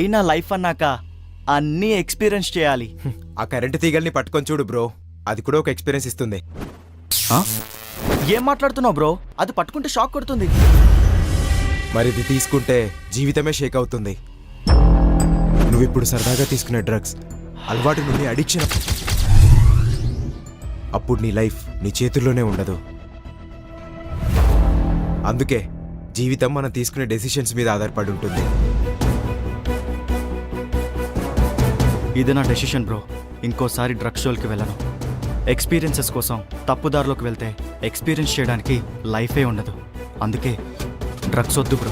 అయినా లైఫ్ అన్నాక అన్నీ ఎక్స్పీరియన్స్ చేయాలి. ఆ కరెంటు తీగల్ని పట్టుకొని చూడు బ్రో, అది కూడా ఒక ఎక్స్పీరియన్స్ ఇస్తుంది. ఏం మాట్లాడుతున్నావు బ్రో? అది పట్టుకుంటే షాక్ కొడుతుంది. మరి ఇది తీసుకుంటే జీవితమే షేక్ అవుతుంది. నువ్వు ఇప్పుడు సరదాగా తీసుకునే డ్రగ్స్ అలవాటు నుండి అడిక్షన్, అప్పుడు నీ లైఫ్ నీ చేతుల్లోనే ఉండదు. అందుకే జీవితం మనం తీసుకునే డెసిషన్స్ మీద ఆధారపడి ఉంటుంది. ఇది నా డెసిషన్ బ్రో. ఇంకోసారి డ్రగ్స్ షోల్కి వెళ్ళను. ఎక్స్పీరియన్సెస్ కోసం తప్పుదారిలోకి వెళ్తే ఎక్స్పీరియన్స్ చేయడానికి లైఫే ఉండదు. అందుకే డ్రగ్స్ వద్దు బ్రో.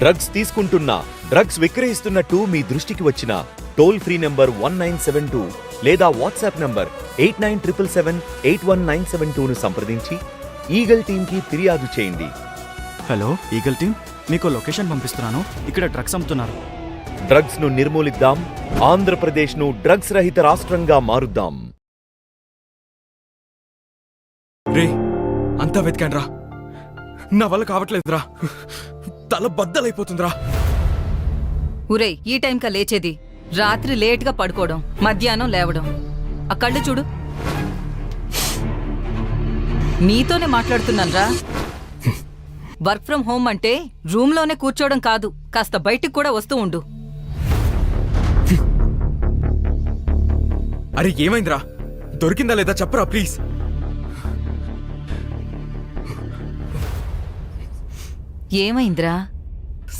డ్రగ్స్ తీసుకుంటున్నా, డ్రగ్స్ విక్రయిస్తున్నట్టు మీ దృష్టికి వచ్చిన టోల్ ఫ్రీ నంబర్ 1972 లేదా వాట్సాప్ నంబర్ 8977781972ను సంప్రదించి ఈగల్ టీంకి ఫిర్యాదు చేయండి. హలో ఈగల్ టీం, మీకు లొకేషన్ పంపిస్తున్నాను. ఇక్కడ డ్రగ్స్ అమ్ముతున్నారు. డ్రగ్స్ ను నిర్మూలిద్దాం. ఆంధ్రప్రదేశ్ ను డ్రగ్స్ రహిత రాష్ట్రంగా మారుద్దాం. రే అంతా వెతికాన్రా, నా వల్ల కావట్లేదురా, తల బద్దలైపోతుందిరా. ఉరేయ్, ఈ టైంకా లేచేది? రాత్రి లేట్గా పడుకోవడం, మధ్యాహ్నం లేవడం. ఆ కళ్ళు చూడు. నీతోనే మాట్లాడుతున్నాన్రా. వర్క్ ఫ్రం హోమ్ అంటే రూమ్లోనే కూర్చోవడం కాదు, కాస్త బయటికి కూడా వస్తూ ఉండు. అరే ఏమైందిరా? దొరికిందా లేదా చెప్పరా ప్లీజ్. ఏమైందిరా?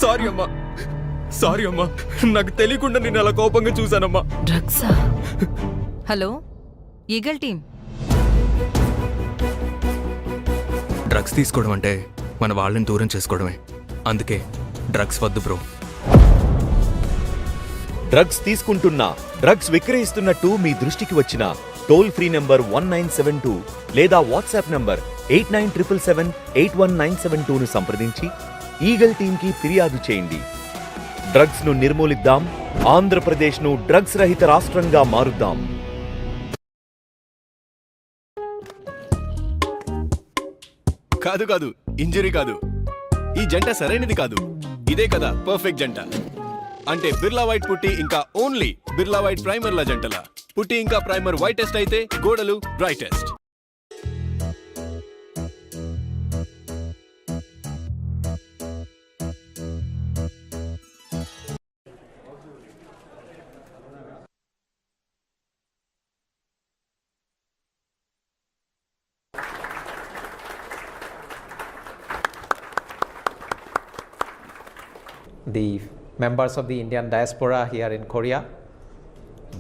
సారీ అమ్మా, సారీ అమ్మా, నాకు తెలియకుండా నేను అలా కోపంగా చూశానమ్మా. డ్రగ్సా? Hello eagle team. డ్రగ్స్ తీసుకోవడం అంటే మన వాళ్ళని దూరం చేసుకోవడమే. అందుకే డ్రగ్స్ వద్దు బ్రో. డ్రగ్స్ తీసుకుంటున్నా, డ్రగ్స్ విక్రయిస్తున్నట్టు మీ దృష్టికి వచ్చిన టోల్ ఫ్రీ నంబర్ 1972 లేదా వాట్సాప్ నంబర్ 8977781972ను సంప్రదించి ఈగల్ టీంకి ఫిర్యాదు చేయండి. డ్రగ్స్ ను నిర్మూలిద్దాం. ఆంధ్రప్రదేశ్ ను డ్రగ్స్ రహిత రాష్ట్రంగా మారుద్దాం. కాదు కాదు, ఇంజరీ కాదు. ఈ జంట సరైనది కాదు. ఇదే కదా పర్ఫెక్ట్ జంట అంటే. బిర్లా వైట్ పుట్టి ఇంకా ఓన్లీ బిర్లా వైట్ ప్రైమర్ల జంటల. పుట్టి ఇంకా ప్రైమర్ వైటెస్ట్ అయితే గోడలు brightest. The members of the Indian diaspora here in Korea,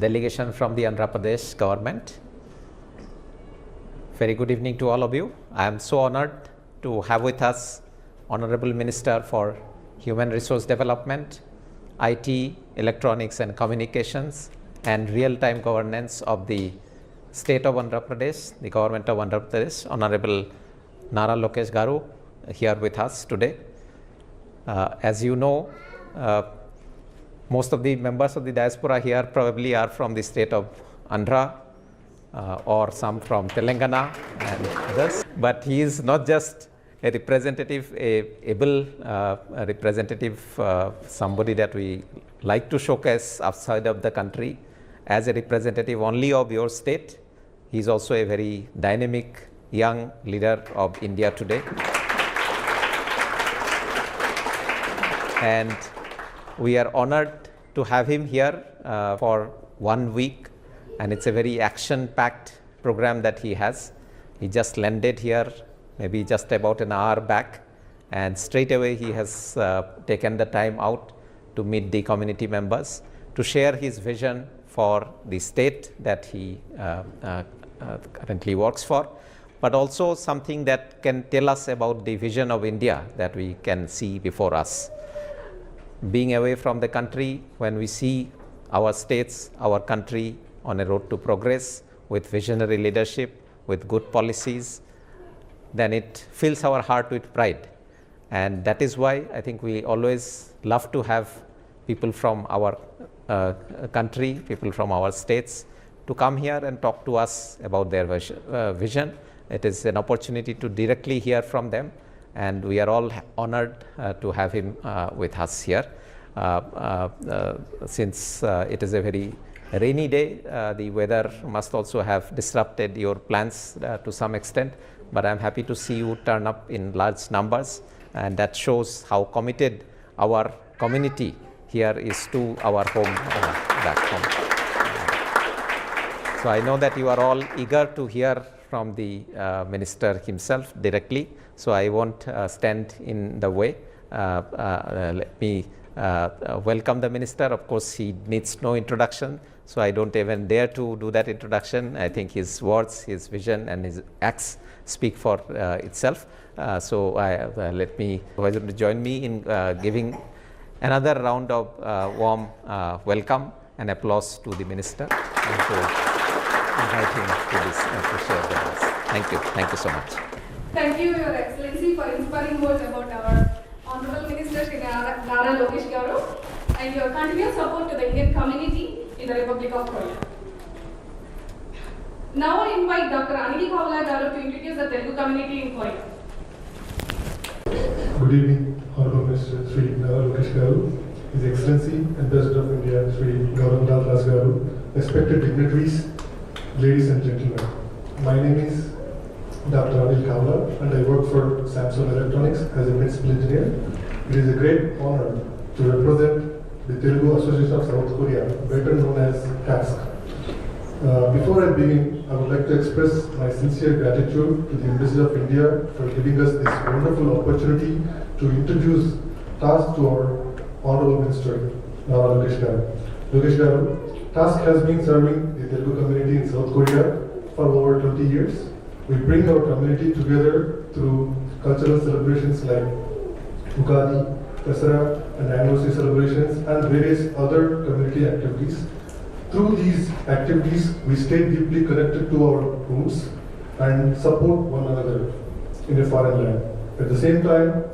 delegation from the Andhra Pradesh government. Very good evening to all of you. I am so honored to have with us Honorable Minister for Human Resource Development, IT, Electronics and Communications and Real-Time Governance of the State of Andhra Pradesh, the Government of Andhra Pradesh, Honorable Nara Lokesh Garu, here with us today. As you know, most of the members of the diaspora here probably are from the state of Andhra or some from Telangana and others. But he is not just a representative, a able representative, somebody that we like to showcase outside of the country as a representative only of your state. He is also a very dynamic young leader of India today. And we are honored to have him here for 1 week, and it's a very action-packed program that he has. He just landed here maybe just about an hour back, and straight away he has taken the time out to meet the community members, to share his vision for the state that he currently works for, but also something that can tell us about the vision of India that we can see before us. Being away from the country, when we see our states, our country on a road to progress with visionary leadership, with good policies, then it fills our heart with pride. And that is why I think we always love to have people from our country, people from our states to come here and talk to us about their vision. It is an opportunity to directly hear from them, and we are all honored to have him with us here. since it is a very rainy day, the weather must also have disrupted your plans to some extent, but I'm happy to see you turn up in large numbers, and that shows how committed our community here is to our home back home. So I know that you are all eager to hear from the minister himself directly, so I won't stand in the way. Let me welcome the minister. Of course, he needs no introduction, so I don't even dare to do that introduction. I think his words, his vision and his acts speak for itself. So let me join me in giving another round of warm welcome and applause to the minister and to invite him to this and to share the words. Thank you so much. Thank you, Your Excellency, for inspiring words about our Honorable Minister Shri Nara Lokesh Garu and your continuous support to the Indian community in the Republic of Korea. Now I invite Dr. Anil Kaula Garu to introduce the Telugu community in Korea. Good evening, Honorable Minister Shri Nara Lokesh Garu, His Excellency Ambassador of India Shri Gauram Das Garu, respected dignitaries, ladies and gentlemen. My name is Dr. Anil Kaula and I work for Samsung Electronics as a principal engineer. It is a great honor to represent the Telugu Association of South Korea, better known as TASC. Before I begin, I would like to express my sincere gratitude to the Embassy of India for giving us this wonderful opportunity to introduce TASC to our Honorable Minister, Nara Lokesh Garu. Lokesh Garu, TASC has been serving the Telugu community in South Korea for over 20 years. We bring our community together through cultural celebrations like Ugadi, Dasara and anniversary celebrations and various other community activities. Through these activities, we stay deeply connected to our roots and support one another in a foreign land. At the same time,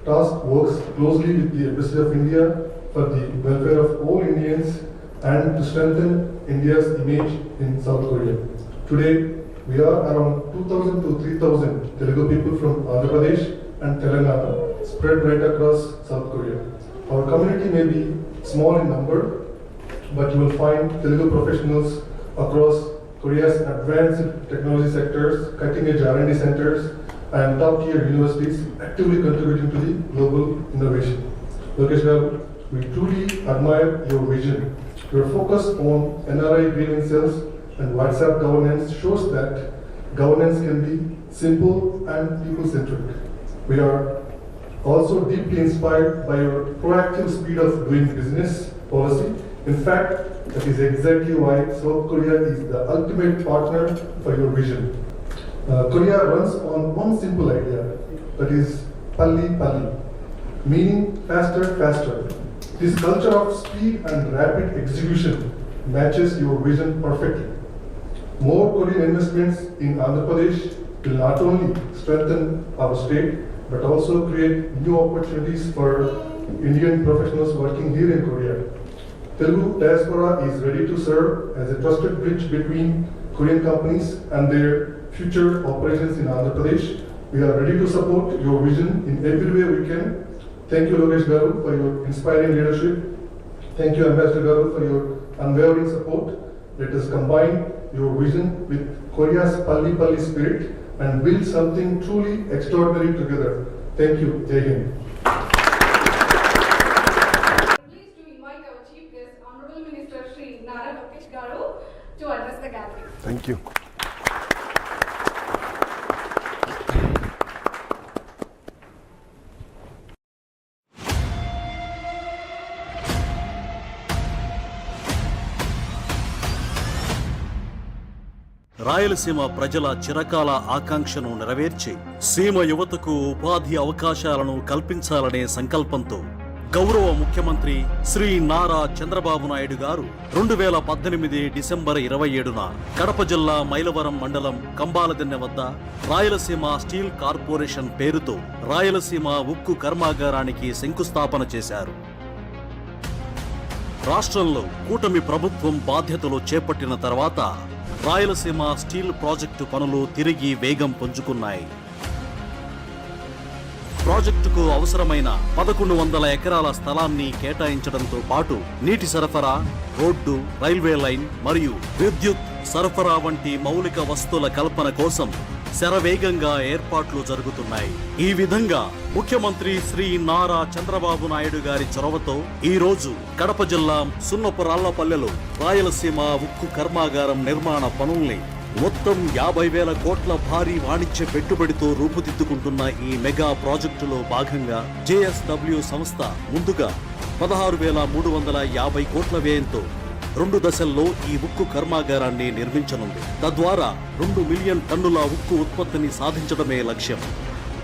TASC works closely with the Embassy of India for the welfare of all Indians and to strengthen India's image in South Korea. Today, we are around 2,000 to 3,000 Telugu people from Andhra Pradesh and Telangana spread right across South Korea. Our community may be small in number, but you will find Telugu professionals across Korea's advanced technology sectors, cutting-edge R&D centers, and top-tier universities actively contributing to the global innovation. Lokesh Garu, we truly admire your vision. Your focus on NRI grievances and WhatsApp governance shows that governance can be simple and people-centric. We are also deeply inspired by your proactive speed of doing business policy. In fact, that is exactly why South Korea is the ultimate partner for your vision. Korea runs on one simple idea, that is Palli Palli, meaning faster, faster. This culture of speed and rapid execution matches your vision perfectly. More Korean investments in Andhra Pradesh will not only strengthen our state, but also create new opportunities for Indian professionals working here in Korea. Telugu diaspora is ready to serve as a trusted bridge between Korean companies and their future operations in Andhra Pradesh. We are ready to support your vision in every way we can. Thank you, Lokesh Garu, for your inspiring leadership. Thank you, Ambassador Garu, for your unwavering support. Let us combine your vision with Korea's Palli Palli spirit and build something truly extraordinary together. Thank you. Jai Hind. Pleased to invite our Chief Guest, Honorable Minister Shri Nara Lokesh Garu, to address the gathering. Thank you. Rayalaseema ప్రజల చిరకాల ఆకాంక్షను నెరవేర్చి సీమ యువతకు ఉపాధి అవకాశాలను కల్పించాలనే సంకల్పంతో గౌరవ ముఖ్యమంత్రి శ్రీ నారా చంద్రబాబు నాయుడు గారు 2018 డిసెంబర్ 27న కడప జిల్లా మైలవరం మండలం కంబాలదిన్నె వద్ద రాయలసీమ స్టీల్ కార్పొరేషన్ పేరుతో రాయలసీమ ఉక్కు కర్మాగారానికి శంకుస్థాపన చేశారు. రాష్ట్రంలో కూటమి ప్రభుత్వం బాధ్యతలు చేపట్టిన తర్వాత రాయలసీమ స్టీల్ ప్రాజెక్టు పనులు తిరిగి వేగం పుంజుకున్నాయి. ప్రాజెక్టుకు అవసరమైన 1100 ఎకరాల స్థలాన్ని కేటాయించడంతో పాటు నీటి సరఫరా, రోడ్డు, రైల్వే లైన్ మరియు విద్యుత్ సరఫరా వంటి మౌలిక వస్తువుల కల్పన కోసం శరవేగంగా ఏర్పాట్లు జరుగుతున్నాయి. ఈ విధంగా ముఖ్యమంత్రి శ్రీ నారా చంద్రబాబు నాయుడు గారి చొరవతో ఈ రోజు కడప జిల్లా సున్నపురాళ్లపల్లెలో రాయలసీమ ఉక్కు కర్మాగారం నిర్మాణ పనుల్ని మొత్తం 50,000 కోట్ల భారీ వాణిజ్య పెట్టుబడితో రూపుదిద్దుకుంటున్న ఈ మెగా ప్రాజెక్టులో భాగంగా JSW సంస్థ ముందుగా 16,350 కోట్ల వ్యయంతో 2 దశల్లో ఈ ఉక్కు కర్మాగారాన్ని నిర్మించనుంది. తద్వారా 2 మిలియన్ టన్నుల ఉక్కు ఉత్పత్తిని సాధించడమే లక్ష్యం.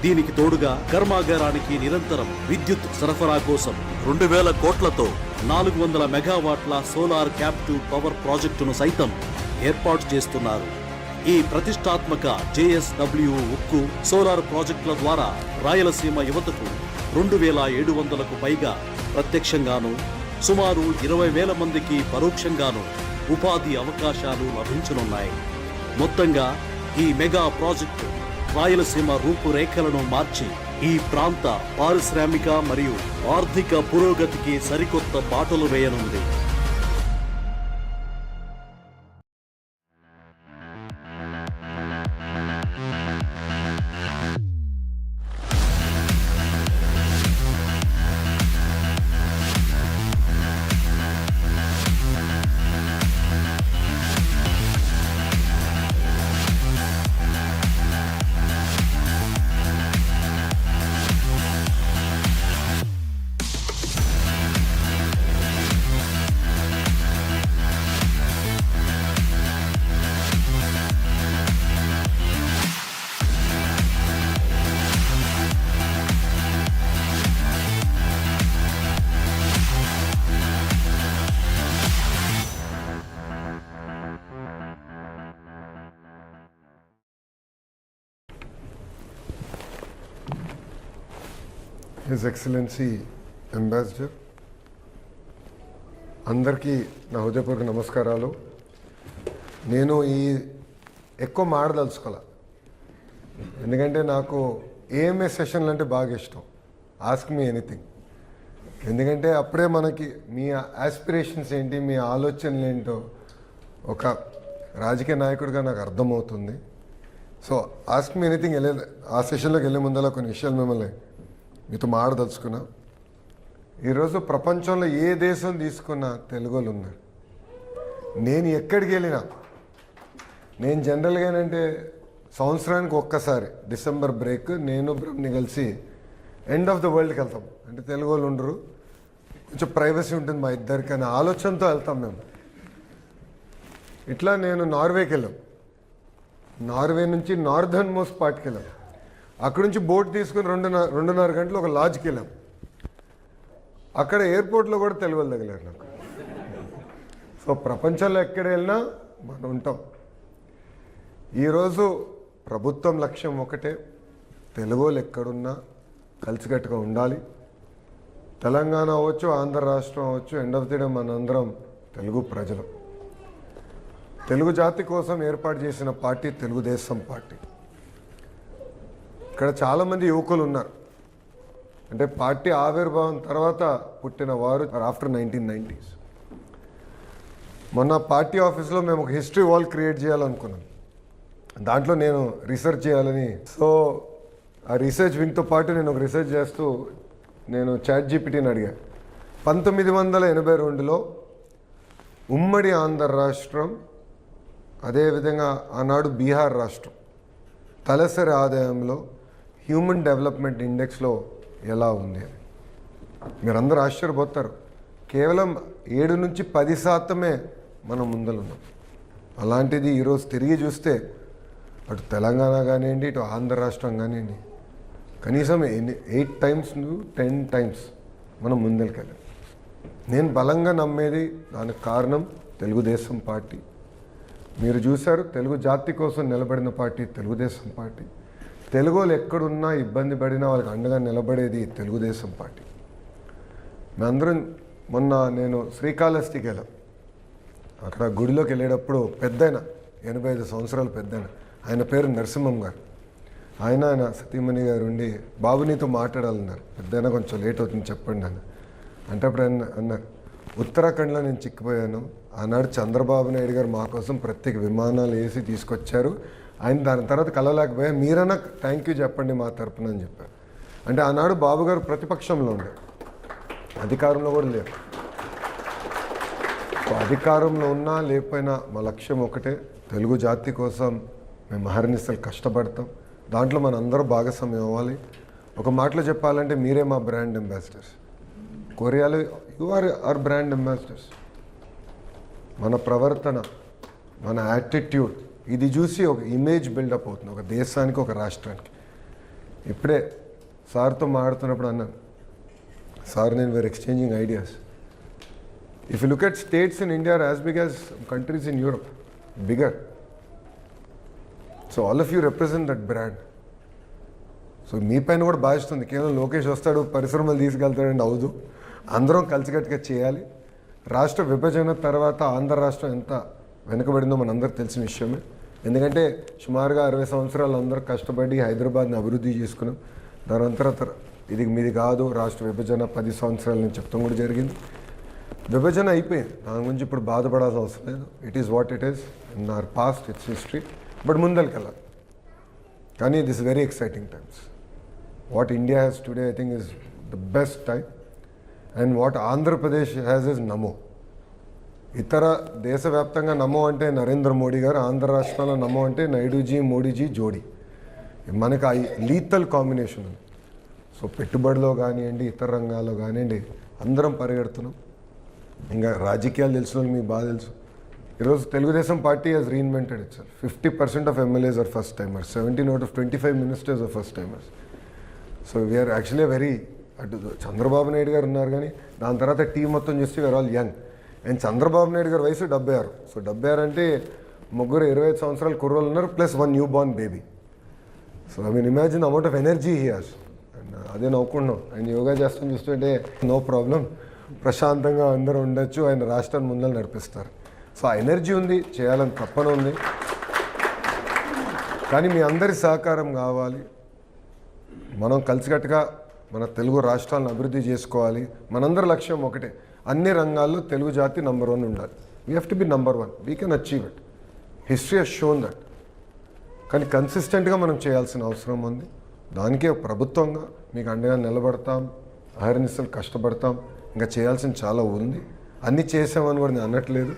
దీనికి తోడుగా కర్మాగారానికి నిరంతరం విద్యుత్ సరఫరా కోసం 2,000 కోట్లతో 400 మెగావాట్ల సోలార్ క్యాప్టివ్ పవర్ ప్రాజెక్టును సైతం ఏర్పాటు చేస్తున్నారు. ఈ ప్రతిష్టాత్మక JSW ఉక్కు సోలార్ ప్రాజెక్టుల ద్వారా రాయలసీమ యువతకు 2,700కు పైగా ప్రత్యక్షంగాను, సుమారు 20,000 మందికి పరోక్షంగాను ఉపాధి అవకాశాలు లభించనున్నాయి. మొత్తంగా ఈ మెగా ప్రాజెక్టు రాయలసీమ రూపురేఖలను మార్చి ఈ ప్రాంత పారిశ్రామిక మరియు ఆర్థిక పురోగతికి సరికొత్త బాటలు వేయనుంది. హిజ్ ఎక్సలెన్సీ అంబాసిడర్, అందరికీ నా హృదయపూర్వక నమస్కారాలు. నేను ఎక్కువ మాడదలుచుకోలే, ఎందుకంటే నాకు AMA సెషన్లు అంటే బాగా ఇష్టం. Ask me anything. ఎందుకంటే అప్పుడే మనకి మీ ఆస్పిరేషన్స్ ఏంటి, మీ ఆలోచనలు ఏంటో ఒక రాజకీయ నాయకుడిగా నాకు అర్థమవుతుంది. సో ఆస్క్ మీ ఎనీథింగ్ ఆ సెషన్లోకి వెళ్ళే ముందర కొన్ని విషయాలు మిమ్మల్ని మీతో మాడదలుచుకున్నా. ఈరోజు ప్రపంచంలో ఏ దేశం తీసుకున్నా తెలుగు వాళ్ళు ఉన్నారు. నేను ఎక్కడికి వెళ్ళినా, నేను జనరల్గా ఏంటంటే సంవత్సరానికి ఒక్కసారి డిసెంబర్ బ్రేక్ నేను బ్రహ్మని కలిసి ఎండ్ ఆఫ్ ద వరల్డ్కి వెళ్తాం. అంటే తెలుగు వాళ్ళు ఉండరు, కొంచెం ప్రైవసీ ఉంటుంది మా ఇద్దరికి అనే ఆలోచనతో వెళ్తాం మేము. ఇట్లా నేను నార్వేకి వెళ్ళాం. నార్వే నుంచి నార్దర్న్ మోస్ట్ పార్ట్కి వెళ్ళాం. అక్కడ నుంచి బోట్ తీసుకుని 2.5 గంటలు ఒక లాడ్జ్కి వెళ్ళాం. అక్కడ ఎయిర్పోర్ట్లో కూడా తెలుగు వాళ్ళు తగిలారు నాకు. సో ప్రపంచంలో ఎక్కడ వెళ్ళినా మనం ఉంటాం. ఈరోజు ప్రభుత్వం లక్ష్యం ఒకటే, తెలుగు వాళ్ళు ఎక్కడున్నా కలిసికట్టుగా ఉండాలి. తెలంగాణ అవ్వచ్చు, ఆంధ్ర రాష్ట్రం అవ్వచ్చు, ఎండ్ ఆఫ్ ది డే మనందరం తెలుగు ప్రజలు. తెలుగు జాతి కోసం ఏర్పాటు చేసిన పార్టీ తెలుగుదేశం పార్టీ. ఇక్కడ చాలామంది యువకులు ఉన్నారు. అంటే పార్టీ ఆవిర్భావం తర్వాత పుట్టిన వారు ఆఫ్టర్ 1990s. మొన్న పార్టీ ఆఫీస్లో మేము ఒక హిస్టరీ వాల్ క్రియేట్ చేయాలనుకున్నాం. దాంట్లో నేను రీసెర్చ్ చేయాలని, సో ఆ రీసెర్చ్ వింగ్తో పాటు నేను ఒక రీసెర్చ్ చేస్తూ నేను ChatGPTని అడిగా. 1982లో ఉమ్మడి ఆంధ్ర రాష్ట్రం, అదేవిధంగా ఆనాడు బీహార్ రాష్ట్రం తలసరి ఆదాయంలో హ్యూమన్ డెవలప్మెంట్ ఇండెక్స్లో ఎలా ఉంది అని మీరందరూ ఆశ్చర్యపోతారు. కేవలం 7 నుంచి 10% మనం ముందలున్నాం. అలాంటిది ఈరోజు తిరిగి చూస్తే అటు తెలంగాణ కానివ్వండి, ఇటు ఆంధ్ర రాష్ట్రం కానివ్వండి, కనీసం 8 times 10 times మనం ముందరికెళ్ళాం. నేను బలంగా నమ్మేది దానికి కారణం తెలుగుదేశం పార్టీ. మీరు చూశారు, తెలుగు జాతి కోసం నిలబడిన పార్టీ తెలుగుదేశం పార్టీ. తెలుగు వాళ్ళు ఎక్కడున్నా ఇబ్బంది పడినా వాళ్ళకి అండగా నిలబడేది తెలుగుదేశం పార్టీ. మేమందరం మొన్న నేను శ్రీకాళహస్తికి వెళ్ళాం. అక్కడ గుడిలోకి వెళ్ళేటప్పుడు పెద్దయిన 85 సంవత్సరాలు పెద్దయిన, ఆయన పేరు నరసింహం గారు. ఆయన సతీమణి గారు ఉండి బాబు నీతో మాట్లాడాలన్నారు, పెద్దయినా కొంచెం లేట్ అవుతుంది చెప్పండి అని. అంటే అప్పుడు ఆయన అన్నారు, ఉత్తరాఖండ్లో నేను చిక్కిపోయాను, ఆనాడు చంద్రబాబు నాయుడు గారు మా కోసం ప్రత్యేక విమానాలు వేసి తీసుకొచ్చారు, ఆయన దాని తర్వాత కలవలేకపోయా, మీరన్నా థ్యాంక్ యూ చెప్పండి మా తరపున అని చెప్పారు. అంటే ఆనాడు బాబు గారు ప్రతిపక్షంలో ఉండే, అధికారంలో కూడా లేరు. అధికారంలో ఉన్నా లేకపోయినా మా లక్ష్యం ఒకటే, తెలుగు జాతి కోసం మేము అహర్నిశలు కష్టపడతాం, దాంట్లో మన అందరూ భాగస్వామ్యం అవ్వాలి. ఒక మాటలో చెప్పాలంటే మీరే మా బ్రాండ్ అంబాసిడర్స్. కొరియాలో you are our brand ambassadors. మన ప్రవర్తన, మన యాటిట్యూడ్, ఇది చూసి ఒక ఇమేజ్ బిల్డప్ అవుతుంది ఒక దేశానికి, ఒక రాష్ట్రానికి. ఇప్పుడే సార్తో మాట్లాడుతున్నప్పుడు అన్నాను, సార్ నేను were exchanging ideas. If you look at states in India are as big as countries in Europe, bigger. So all of you represent that brand. So మీ పైన కూడా బాధిస్తుంది, కేవలం లోకేష్ వస్తాడు పరిశ్రమలు తీసుకెళ్తాడండి అవదు, అందరం కలిసికట్టుగా చేయాలి. రాష్ట్ర విభజన తర్వాత ఆంధ్ర రాష్ట్రం ఎంత వెనుకబడిందో మనందరికీ తెలిసిన విషయమే. ఎందుకంటే సుమారుగా 60 సంవత్సరాలు అందరూ కష్టపడి హైదరాబాద్ని అభివృద్ధి చేసుకున్నాం. దాని తర్వాత ఇది మీది కాదు రాష్ట్ర విభజన 10 సంవత్సరాలు నేను చెప్తాం కూడా జరిగింది. విభజన అయిపోయింది, దాని గురించి ఇప్పుడు బాధపడాల్సిన అవసరం లేదు. It is what it is, in our past it's history. But ముందరికెళ్ళాలి. కానీ this very exciting times. What India has today I think is the best time. And what Andhra Pradesh has is NaMo. ఇతర దేశవ్యాప్తంగా నమో అంటే నరేంద్ర మోడీ గారు, ఆంధ్ర రాష్ట్రంలో నమో అంటే నాయుడుజీ మోడీజీ జోడీ. మనకు ఆ లీతల్ కాంబినేషన్ ఉంది. సో పెట్టుబడిలో కానివ్వండి, ఇతర రంగాల్లో కానివ్వండి, అందరం పరిగెడుతున్నాం. ఇంకా రాజకీయాలు తెలిసిన వాళ్ళు మీకు బాగా తెలుసు, ఈరోజు Telugu Desam party has reinvented itself. 50% of MLAs are first timers, 17 out of 25 ministers are first timers. So we are actually very, అటు చంద్రబాబు నాయుడు గారు ఉన్నారు కానీ దాని తర్వాత టీం మొత్తం చూస్తే we are all young. And Chandrababu Naidu గారి వయసు 76. సో 76 అంటే ముగ్గురు 25 సంవత్సరాల కుర్రోళ్ళు ఉన్నారు, plus 1 new born baby. So I mean imagine amount of energy he has. And అదే నవ్వుకుంటున్నాం, ఆయన యోగా చేస్తాం చూస్తుంటే నో ప్రాబ్లం, ప్రశాంతంగా అందరూ ఉండొచ్చు, ఆయన రాష్ట్రాన్ని ముందర నడిపిస్తారు. సో ఆ ఎనర్జీ ఉంది, చేయాలని తప్పన ఉంది. కానీ మీ అందరి సహకారం కావాలి. మనం కలిసికట్టుగా మన తెలుగు రాష్ట్రాలను అభివృద్ధి చేసుకోవాలి. మనందరి లక్ష్యం ఒకటే, అన్ని రంగాల్లో తెలుగు జాతి నంబర్ 1 ఉండాలి. We have to be number 1. We can achieve it. History has shown that. కానీ కన్సిస్టెంట్గా మనం చేయాల్సిన అవసరం ఉంది. దానికే ప్రభుత్వంగా మీకు అండగా నిలబడతాం, అహర్నిశలు కష్టపడతాం. ఇంకా చేయాల్సిన చాలా ఉంది. అన్నీ చేసామని కూడా నేను అనట్లేదు.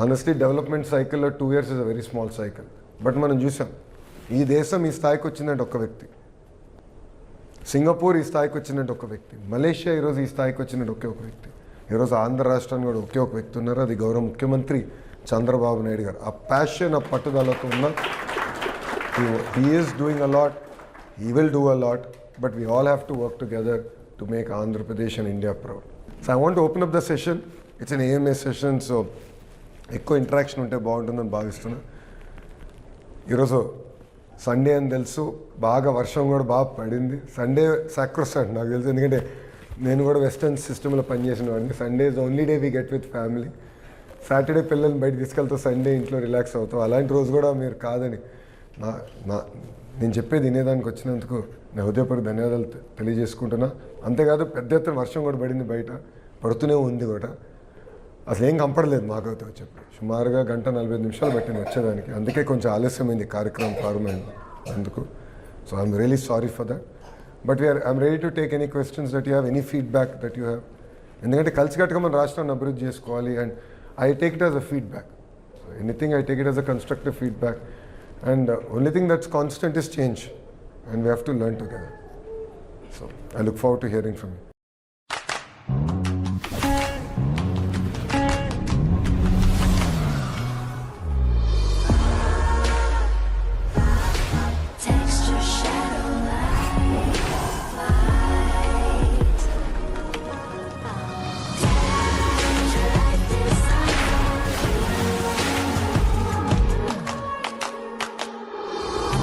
ఆనెస్ట్లీ డెవలప్మెంట్ సైకిల్లో 2 years is a very small cycle. But మనం చూసాం, ఈ దేశం ఈ స్థాయికి వచ్చినట్టు ఒక వ్యక్తి, సింగపూర్ ఈ స్థాయికి వచ్చినట్టు ఒక వ్యక్తి, మలేషియా ఈరోజు ఈ స్థాయికి వచ్చినట్టు ఒకే ఒక వ్యక్తి, ఈరోజు ఆంధ్ర రాష్ట్రాన్ని కూడా ఒకే ఒక వ్యక్తి ఉన్నారు, అది గౌరవ ముఖ్యమంత్రి చంద్రబాబు నాయుడు గారు. ఆ ప్యాషన్, ఆ పట్టుదలతో ఉన్న he is doing a lot, he will do a lot, but we all have to work together to make Andhra Pradesh and India proud. So I want to open up the session. It's an AMA session, so ఎక్కువ interaction ఉంటే బాగుంటుందని భావిస్తున్నా. ఈరోజు Sunday అని తెలుసు, బాగా వర్షం కూడా బాగా పడింది. సండే సాక్రోసెంట్ నాకు తెలుసు, ఎందుకంటే నేను కూడా వెస్టర్న్ సిస్టంలో పనిచేసిన వాడిని. Sunday is only day we get with family. Saturday పిల్లల్ని బయట తీసుకెళ్తాం, సండే ఇంట్లో రిలాక్స్ అవుతాం. అలాంటి రోజు కూడా మీరు కాదని నేను చెప్పేది వినేదానికి వచ్చినందుకు నా హృదయపూర్వక ధన్యవాదాలు తెలియజేసుకుంటున్నా. అంతేకాదు పెద్ద ఎత్తున వర్షం కూడా పడింది, బయట పడుతూనే ఉంది కూడా. అసలు ఏం కంపడలేదు మాకైతే చెప్పి. సుమారుగా 1:45 పట్టింది వచ్చేదానికి. అందుకే కొంచెం ఆలస్యమైంది కార్యక్రమం ప్రారంభమైంది అందుకు. So I'm really sorry for that. But I'm ready to take any questions that you have, any feedback that you have. ఎందుకంటే కలిసికట్టుగా మన రాష్ట్రాన్ని అభివృద్ధి చేసుకోవాలి. And I take it as a feedback. So anything I take it as a constructive feedback. And only thing that's constant is change, and we have to learn together. So I look forward to hearing from you.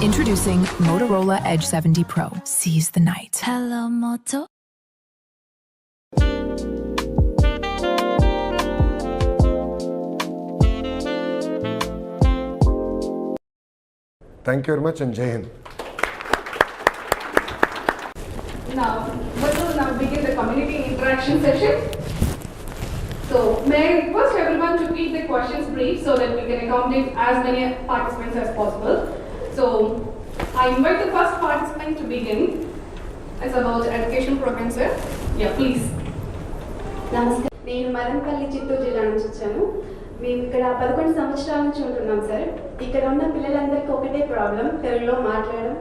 Introducing Motorola Edge 70 Pro. Seize the night. Hello, Moto. Thank you very much and Jai Hind. introduction session. So may I request everyone to keep the questions brief so that we can accommodate as many participants as possible. So I invite the first participant to begin. It's about education program, sir. Yeah, please. నమస్తే, నేను మదనపల్లి చిత్తూరు జిల్లా నుంచి వచ్చాను. మేము ఇక్కడ 11 సంవత్సరాల నుంచి ఉంటున్నాం సార్. ఇక్కడ ఉన్న పిల్లలందరికీ ఒకటే ప్రాబ్లం, తెలుగులో మాట్లాడడం.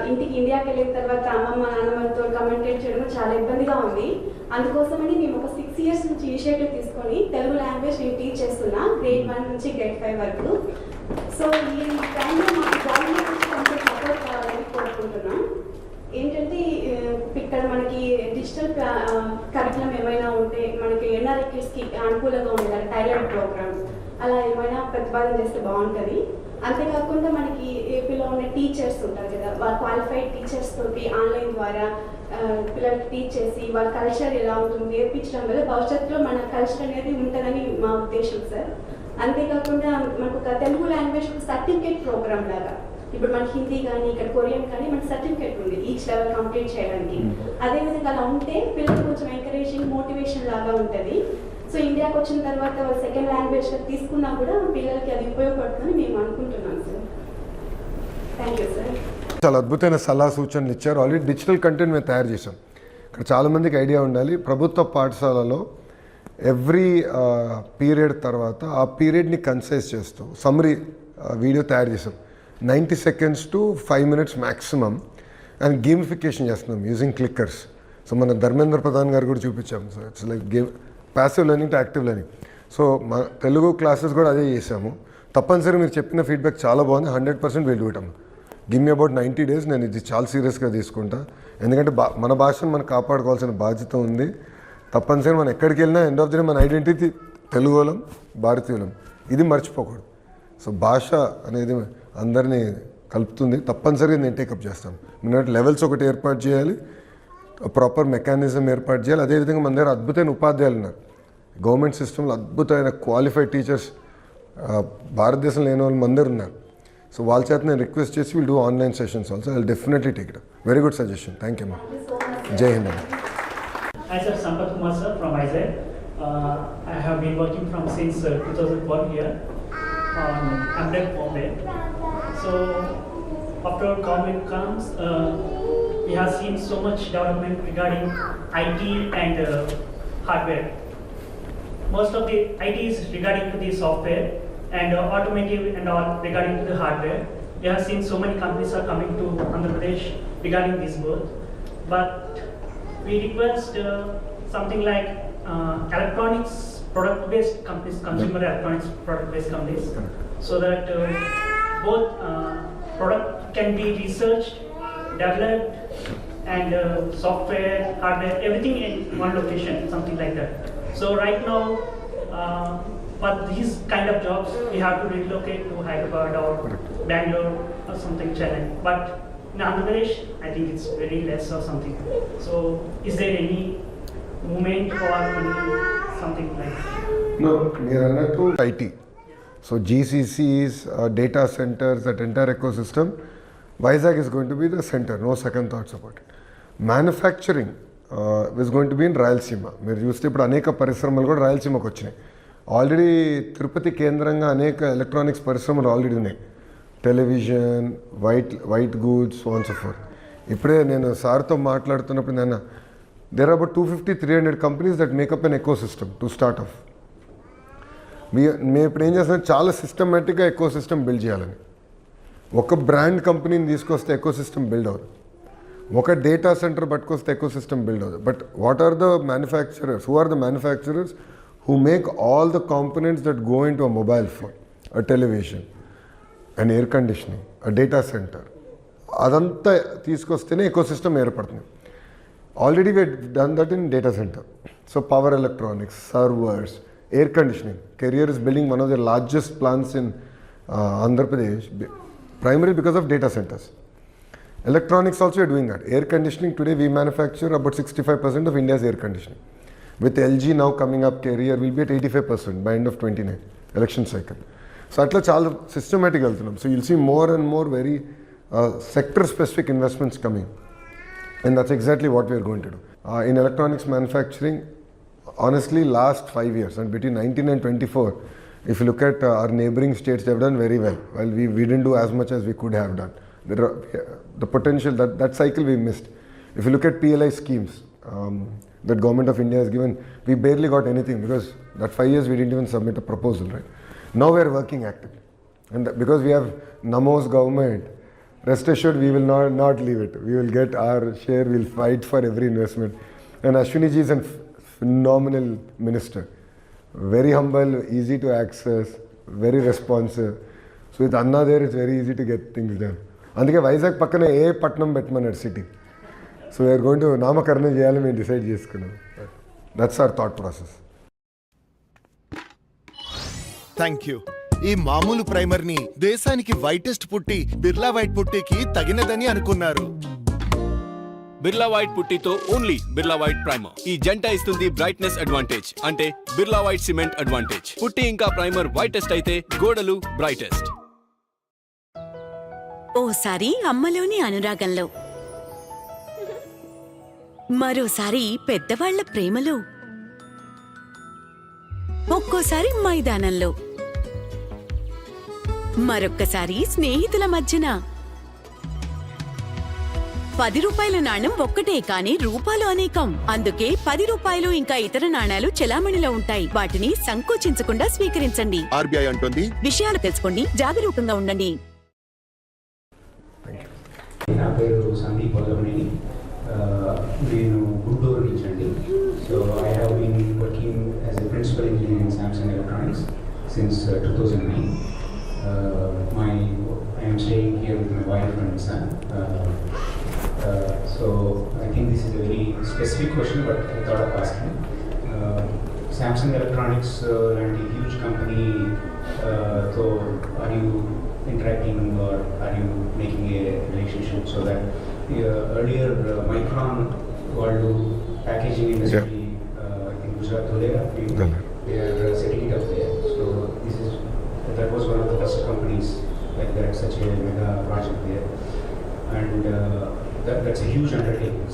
ఇంటికి ఇండియాకి వెళ్ళిన తర్వాత అమ్మమ్మ నాన్నమ్మతో కమ్యూనికేట్ చేయడం చాలా ఇబ్బందిగా ఉంది. అందుకోసమని మేము ఒక 6 years నుంచి ఇనిషియేటివ్ తీసుకొని తెలుగు లాంగ్వేజ్ నేను టీచ్ చేస్తున్నా, grade 1 నుంచి grade 5 వరకు. సో ఈ టైంలో మాకు గవర్నమెంట్ నుంచి కొంచెం సపోర్ట్ కావాలని కోరుకుంటున్నాం. ఏంటంటే ఇక్కడ మనకి డిజిటల్ కరికులం ఏమైనా ఉంటే మనకి ఎన్ఆర్ఐ కిడ్స్కి అనుకూలంగా ఉండాలి, టైలర్ ప్రోగ్రామ్ అలా ఏమైనా ప్రతిపాదన చేస్తే బాగుంటుంది. అంతేకాకుండా మనకి ఏపీలో ఉన్న టీచర్స్ ఉంటారు కదా, వాళ్ళ క్వాలిఫైడ్ టీచర్స్ తోటి ఆన్లైన్ ద్వారా పిల్లలకి టీచ్ చేసి వాళ్ళ కల్చర్ ఎలా ఉంటుంది నేర్పించడం వల్ల భవిష్యత్తులో మన కల్చర్ అనేది ఉంటుందని మా ఉద్దేశం సార్. అంతేకాకుండా మనకు ఒక తెలుగు లాంగ్వేజ్ సర్టిఫికేట్ ప్రోగ్రామ్ లాగా, ఇప్పుడు మన హిందీ కానీ ఇక్కడ కొరియన్ కానీ మనకి సర్టిఫికేట్ ఉంది ఈచ్ లెవెల్ కంప్లీట్ చేయడానికి. అదేవిధంగా అలా ఉంటే పిల్లలు కొంచెం ఎంకరేజింగ్ మోటివేషన్ లాగా ఉంటుంది. సో ఇండియాకి వచ్చిన తర్వాత వాళ్ళు సెకండ్ లాంగ్వేజ్ తీసుకున్నా కూడా పిల్లలకి అది ఉపయోగపడుతుందని మేము అనుకుంటున్నాం సార్. Thank you sir. చాలా అద్భుతమైన సలహా సూచనలు ఇచ్చారు. ఆల్రెడీ డిజిటల్ కంటెంట్ మేము తయారు చేసాం. ఇక్కడ చాలామందికి ఐడియా ఉండాలి, ప్రభుత్వ పాఠశాలలో ఎవ్రీ పీరియడ్ తర్వాత ఆ పీరియడ్ని కన్సైజ్ చేస్తూ సమ్మరీ వీడియో తయారు చేసాం. 90 seconds to 5 minutes maximum. And gamification చేస్తున్నాం యూజింగ్ క్లిక్కర్స్. సో మన ధర్మేంద్ర ప్రధాన్ గారు కూడా చూపించాం. So it's like game, passive learning to active learning. So మా తెలుగు క్లాసెస్ కూడా అదే చేసాము. తప్పనిసరి మీరు చెప్పిన ఫీడ్బ్యాక్ చాలా బాగుంది. 100% వీళ్ళు ఇవ్వటం. Give me about 90 days. నేను ఇది చాలా సీరియస్గా తీసుకుంటా. ఎందుకంటే మన భాషను మనం కాపాడుకోవాల్సిన బాధ్యత ఉంది. తప్పనిసరి మనం ఎక్కడికి వెళ్ళినా ఎండ్ ఆఫ్ ది డే మన ఐడెంటిటీ తెలుగు వాళ్ళం, భారతీయులం, ఇది మర్చిపోకూడదు. సో భాష అనేది అందరినీ కలుపుతుంది. తప్పనిసరిగా నేను టేకప్ చేస్తాను. మీరు లెవెల్స్ ఒకటి ఏర్పాటు చేయాలి, ప్రాపర్ మెకానిజం ఏర్పాటు చేయాలి. అదేవిధంగా మన దగ్గర అద్భుతమైన ఉపాధ్యాయులు ఉన్నారు. గవర్నమెంట్ సిస్టంలో అద్భుతమైన క్వాలిఫైడ్ టీచర్స్ భారతదేశంలో లేని వాళ్ళు మన దగ్గర ఉన్నారు. సో వాళ్ళ చేత నేను రిక్వెస్ట్ చేసి will do online sessions also. I will definitely take it. Very good suggestion. Thank you ma'am. జై Hind. Hi sir, Sampath Kumar sir from Isaac. I have been working since 2001 here on Amrek Bombay. So after COVID comes, we have seen so much development regarding IT and hardware. Most of the IT is regarding to the software and automotive and all regarding to the hardware. We have seen so many companies are coming to Andhra Pradesh regarding this both. But we request something like electronics product-based companies, consumer electronics product-based companies, so that both product can be researched, developed, and software, hardware, everything in one location, something like that. So right now, for these kind of jobs, we have to relocate to Hyderabad or Bangalore or something, Chennai. But in Andhra Pradesh, I think it's very less or something. So, is there any movement or any something like that? No, we are not to IT. So, GCCs, data centers, that entire ecosystem, Vizag is going to be the center. No second thoughts about it. Manufacturing is going to be in Rayalaseema. మీరు చూస్తే ఇప్పుడు అనేక పరిశ్రమలు కూడా రాయలసీమకు వచ్చినాయి. Already Tirupati కేంద్రంగా అనేక ఎలక్ట్రానిక్స్ పరిశ్రమలు ఆల్రెడీ ఉన్నాయి. Television, white goods, so on so forth. ఇప్పుడే నేను సార్తో మాట్లాడుతున్నప్పుడు నేను there are about 250-300 companies that make up an ecosystem to start off. మేము ఇప్పుడు ఏం చేస్తున్నాం, చాలా సిస్టమేటిక్గా ఎకో సిస్టమ్ బిల్డ్ చేయాలని. ఒక బ్రాండ్ కంపెనీని తీసుకొస్తే ఎకో సిస్టమ్ బిల్డ్ అవుతుంది, ఒక డేటా సెంటర్ పట్టుకొస్తే ఎకో సిస్టమ్ బిల్డ్ అవుతుంది. But what are the manufacturers? Who are the manufacturers who make all the components that go into a mobile phone, a television, an air conditioning, a data center. అదంతా తీసుకొస్తేనే ecosystem ఏర్పడుతుంది. Already we done that in data centre. So power electronics, servers, air conditioning. Career is building one of the largest plants in Andhra Pradesh, primarily because of data centers. Electronics also are doing that. Air conditioning, today we manufacture about 65% of India's air conditioning. With LG now coming up, carrier will be at 85% by end of 29 election cycle. So atla chaala systematic veltunam. So you'll see more and more very sector specific investments coming, and that's exactly what we are going to do. in electronics manufacturing, honestly, last 5 years, and between 19 and 24, if you look at our neighboring states, they have done very well. Well, we didn't do as much as we could have done. The potential, that cycle we missed. If you look at PLI schemes that government of India has given, we barely got anything because that 5 years we didn't even submit a proposal, right? Now we are working actively. And because we have Namo's government, rest assured we will not leave it. We will get our share, we'll fight for every investment. And Ashwini ji is a phenomenal minister. Very humble, easy to access, very responsive. So with Anna there, it's very easy to get things done. అందుకే వైజాగ్ పక్కన ఏ పట్నం పెట్టమన్నాడు city. So we are going to నామకరణం చేయాలని మేము decide చేసుకున్నాం. That's our thought process. Thank you. ఈ మామూలు ప్రైమర్ని దేశానికి వైటెస్ట్ పుట్టి బిర్లా వైట్ పుట్టికి తగినదని అనుకున్నారు. బిర్లా వైట్ పుట్టితో ఓన్లీ బిర్లా వైట్ ప్రైమర్. ఈ జంట ఇస్తుంది బ్రైట్నెస్ అడ్వాంటేజ్, అంటే బిర్లా వైట్ సిమెంట్ అడ్వాంటేజ్. పుట్టి ఇంకా ప్రైమర్ వైటెస్ట్ అయితే గోడలు బ్రైటెస్ట్. ఓసారి అమ్మలోని అనురాగంలో, మరోసారి పెద్దవాళ్ల ప్రేమలో, ఒక్కోసారి మైదానంలో, మరొక్కసారి స్నేహితుల మధ్యన. 10 రూపాయల నాణ్యం ఒక్కటే, కానీ రూపాలు అనేకం. అందుకే 10 రూపాయలు ఇంకా ఇతర నాణ్యాలు చెలామణిలో ఉంటాయి. వాటిని సంకోచించకుండా స్వీకరించండి. ఆర్బీఐ అంటుంది, విషయాలు తెలుసుకోండి, జాగరూకంగా ఉండండి. నా పేరు సందీప్ వల్లభనేని, నేను గుంటూరు నుంచి అండి. So I have been working as a principal engineer in Samsung Electronics since 2009. I am staying here with my wife and son. So I think this is a very specific question, but I thought of asking. Samsung Electronics and a huge company, so are you interacting or are you making a relationship so that earlier Micron వాళ్ళు packaging industry in Gujarat Dholera, they are setting it up there. So that was one of the first companies like that, such a mega project there, and that's a huge undertaking.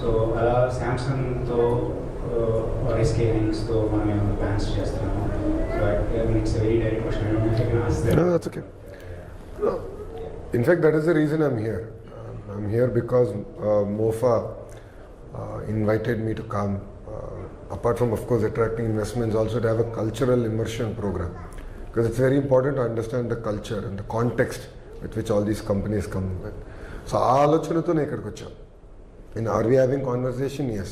So అలా Samsung తో or SK Hynix తో మనం ఏమైనా plans చేస్తున్నాము. So I mean, it's a very direct question. I don't know if I can ask that. No, that's okay. In fact, that is the reason I'm here. I'm here because MOFA invited me to come. Apart from, of course, attracting investments, also to have a cultural immersion program. Because it's very important to understand the culture and the context with which all these companies come with. So, ఆ ఆలోచనతో నేను ఇక్కడికి వచ్చాను. Are we having conversation? Yes.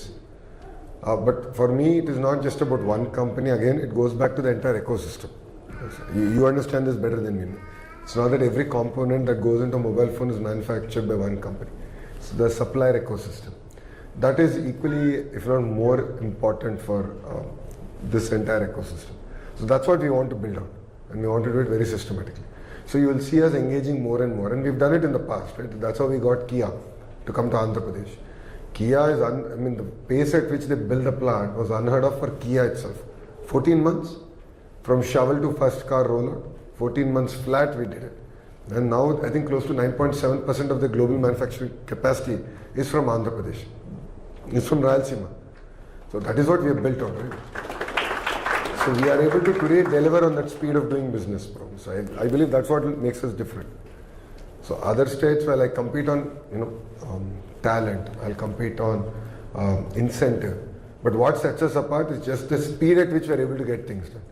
But for me, it is not just about one company. Again, it goes back to the entire ecosystem. You understand this better than me. It's not that every component that goes into a mobile phone is manufactured by one company. So the supplier ecosystem. That is equally, if not more important for this entire ecosystem. So that's what we want to build on. And we want to do it very systematically. So you will see us engaging more and more. And we've done it in the past, right? That's how we got Kia to come to Andhra Pradesh. Kia is, the pace at which they built the plant was unheard of for Kia itself. 14 months from shovel to first car rollout. 14 months flat we did it. And now I think close to 9.7% of the global manufacturing capacity is from Andhra Pradesh. It's from Rayalaseema. So that is what we have built on, right? So we are able to today deliver on that speed of doing business. So I believe that's what makes us different. So other states, while I compete on talent, I'll compete on incentive. But what sets us apart is just the speed at which we are able to get things done.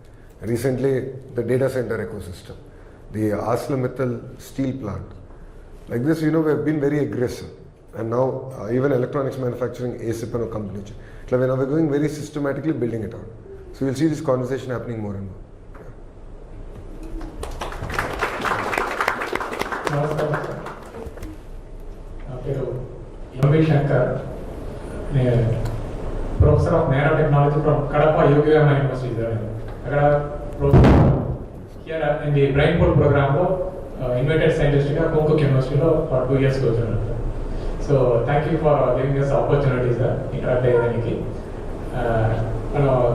Recently, the data center ecosystem, the ArcelorMittal steel plant. Like this, we have been very aggressive. And now, even electronics manufacturing, ASIP and company. So we're going very systematically building it out. So you'll see this conversation happening more and more. Lokesh professor of Nara technology from Kadapa UVM University. Here in the brain pool program, invited scientist in Konkuk University for 2 years. So thank you for giving us opportunities to interact with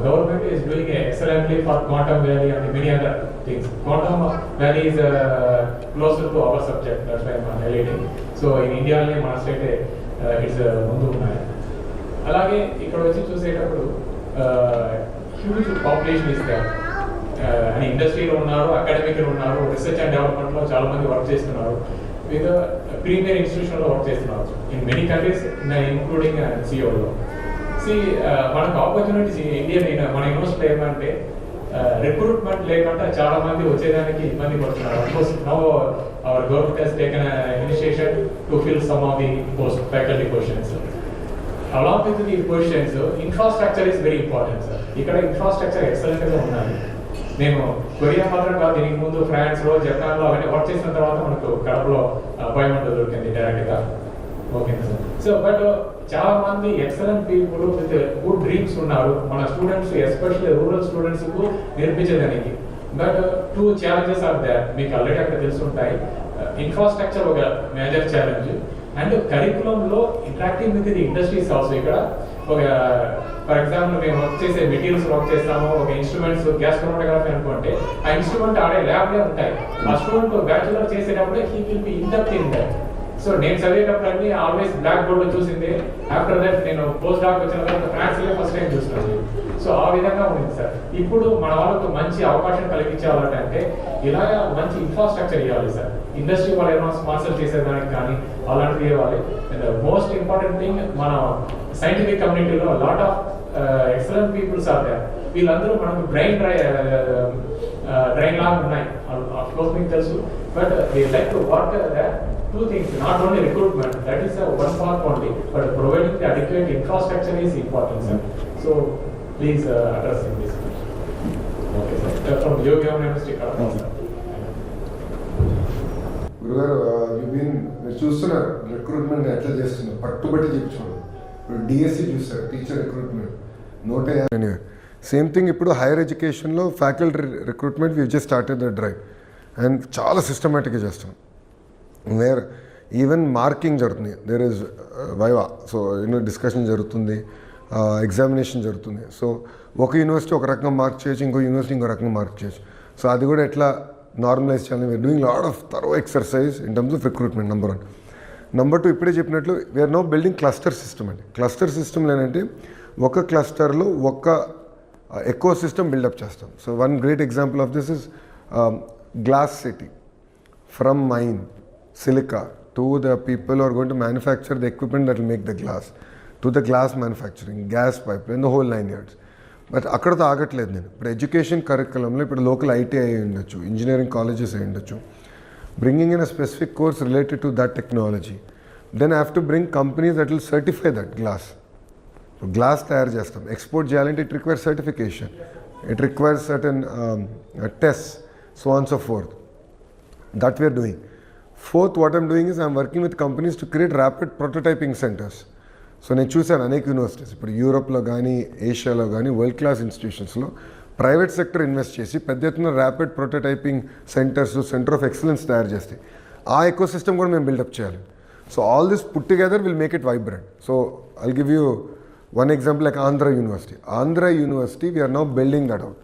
government is doing excellently for Quantum Valley and many other things. Quantum Valley is closer to our subject, that's why I'm highlighting. So in India, it's అలాగే ఇక్కడ వచ్చి చూసేటప్పుడు huge population is there. అని ఇండస్ట్రీలో ఉన్నారు, అకాడమిక్లో ఉన్నారు, research and డెవలప్మెంట్లో చాలా మంది వర్క్ చేస్తున్నారు, విత్ ప్రీమియర్ ఇన్స్టిట్యూషన్లో వర్క్ చేస్తున్నారు ఇన్ మెనీ కంట్రీస్ ఇంక్లూడింగ్ సియోలో. మనకు ఆపర్చునిటీస్ ఇండియన్ మన యూనివర్సిటీ ఏమంటే రిక్రూట్మెంట్ లేకుండా చాలా మంది వచ్చేదానికి ఇబ్బంది పడుతున్నారు. Of course now our government has taken initiation to fill some of the post faculty positions. Along with the positions infrastructure is very important sir. ఇక్కడ ఇన్ఫ్రాస్ట్రక్చర్ ఎక్సలెంట్గా ఉన్నది. నేను కొరియా మాత్రం కాదు, దీనికి ముందు ఫ్రాన్స్లో, జపాన్లో అవన్నీ వర్క్ చేసిన తర్వాత మనకు కడపలో అపాయింట్మెంట్ దొరికింది డైరెక్ట్గా. Okay sir. సో బట్ చాలా మంది excellent people with good dreams ఉన్నారు మన స్టూడెంట్స్, ఎస్పెషల్లీ రూరల్ స్టూడెంట్స్కు నేర్పించేదానికి. But 2 challenges are there. మీకు ఆల్రెడీ అక్కడ తెలుసుంటాయి. ఇన్ఫ్రాస్ట్రక్చర్ ఒక మేజర్ ఛాలెంజ్, అండ్ కరికులంలో interacting with the industries also. ఇక్కడ ఒక ఫర్ ఎగ్జాంపుల్ మేము వర్క్ చేసే మెటీరియల్స్ వర్క్ చేస్తాము, ఒక ఇన్స్ట్రుమెంట్స్ గ్యాస్ క్రోమటోగ్రఫీ అనుకుంటే ఆ ఇన్స్ట్రుమెంట్ ఆడే ల్యాబ్లే ఉంటాయి. ఆ స్టూడెంట్ బ్యాచులర్ చేసేటప్పుడు he will be in depth in that. So నేను చదివేటప్పుడు అన్ని ఆల్వేస్ బ్లాక్ బోర్డ్లో చూసింది. ఆఫ్టర్ దట్ నేను పోస్ట్ డాక్ వచ్చిన తర్వాత ఫ్రాన్స్లో ఫస్ట్ టైం చూస్తున్నాను. సో ఆ విధంగా ఉంది సార్. ఇప్పుడు మన వాళ్ళకు మంచి అవకాశం కలిగించాలంటే ఇలాగ మంచి ఇన్ఫ్రాస్ట్రక్చర్ ఇవ్వాలి సార్. ఇండస్ట్రీ వాళ్ళు ఏమైనా స్పాన్సర్ చేసేదానికి కానీ అలాంటివి ఇవ్వాలి. అండ్ మోస్ట్ ఇంపార్టెంట్ థింగ్, మన సైంటిఫిక్ కమ్యూనిటీలో lot of excellent peoples are there. వీళ్ళందరూ మనకు బ్రెయిన్ లాగా ఉన్నాయి, అఫ్కోర్స్ మీకు తెలుసు. But they like to work that. 2 things, not only recruitment, that is one part only, but providing the adequate infrastructure is important, sir. So please address this. Okay, sir. From Yogi University, Karnataka, sir. గురుగారు, మీరు చూస్తున్నారు recruitment ఎట్లా చేస్తున్నారు, పట్టుబట్టి చెప్తున్నాడు. ఇప్పుడు DSC చూస్తారు, teacher recruitment 150. Same thing ఇప్పుడు హైయర్ ఎడ్యుకేషన్లో faculty recruitment we just started the drive, and చాలా సిస్టమేటిక్గా చేస్తాం. వేర్ ఈవెన్ మార్కింగ్ జరుగుతుంది, there is viva, so discussion జరుగుతుంది, ఎగ్జామినేషన్ జరుగుతుంది. సో ఒక యూనివర్సిటీ ఒక రకంగా మార్క్ చేయొచ్చు, ఇంకో యూనివర్సిటీ ఇంకో రకంగా మార్క్ చేయొచ్చు. సో అది కూడా ఎట్లా నార్మలైజ్ చేయాలి, we are doing lot of thorough exercise in terms of recruitment. Number 1. Number 2, ఇప్పుడే చెప్పినట్లు we are now building cluster system అండి. క్లస్టర్ సిస్టమ్లో ఏంటంటే ఒక క్లస్టర్లో ఒక ఎకో సిస్టమ్ బిల్డప్ చేస్తాం. So one great example of this is glass city. From mine silica to the people who are going to manufacture the equipment that will make the glass, to the glass manufacturing, gas pipeline, the whole 9 yards. But అక్కడతో ఆగట్లేదు నేను. ఇప్పుడు education కరికులంలో ఇప్పుడు local IT అయి ఉండొచ్చు, engineering colleges అయి ఉండొచ్చు, bringing in a specific course related to that technology. Then have to bring companies that will certify that glass. Glass తయారు చేస్తాం, ఎక్స్పోర్ట్ చేయాలంటే it requires certification, it requires certain test, so on so forth. That we are doing. Fourth, what I'm doing is I'm working with companies to create rapid prototyping centers. So నేను చూశాను అనేక universities ఇప్పుడు యూరోప్లో కానీ ఏషియాలో కానీ world class ఇన్స్టిట్యూషన్స్లో private sector invest చేసి పెద్ద ఎత్తున rapid prototyping centres, centre of excellence తయారు చేస్తాయి. ఆ ఎకో సిస్టమ్ కూడా మేము బిల్డప్ చేయాలి. So all this put together will make it vibrant. So I'll give you one example like Andhra university. Andhra university we are now building that out.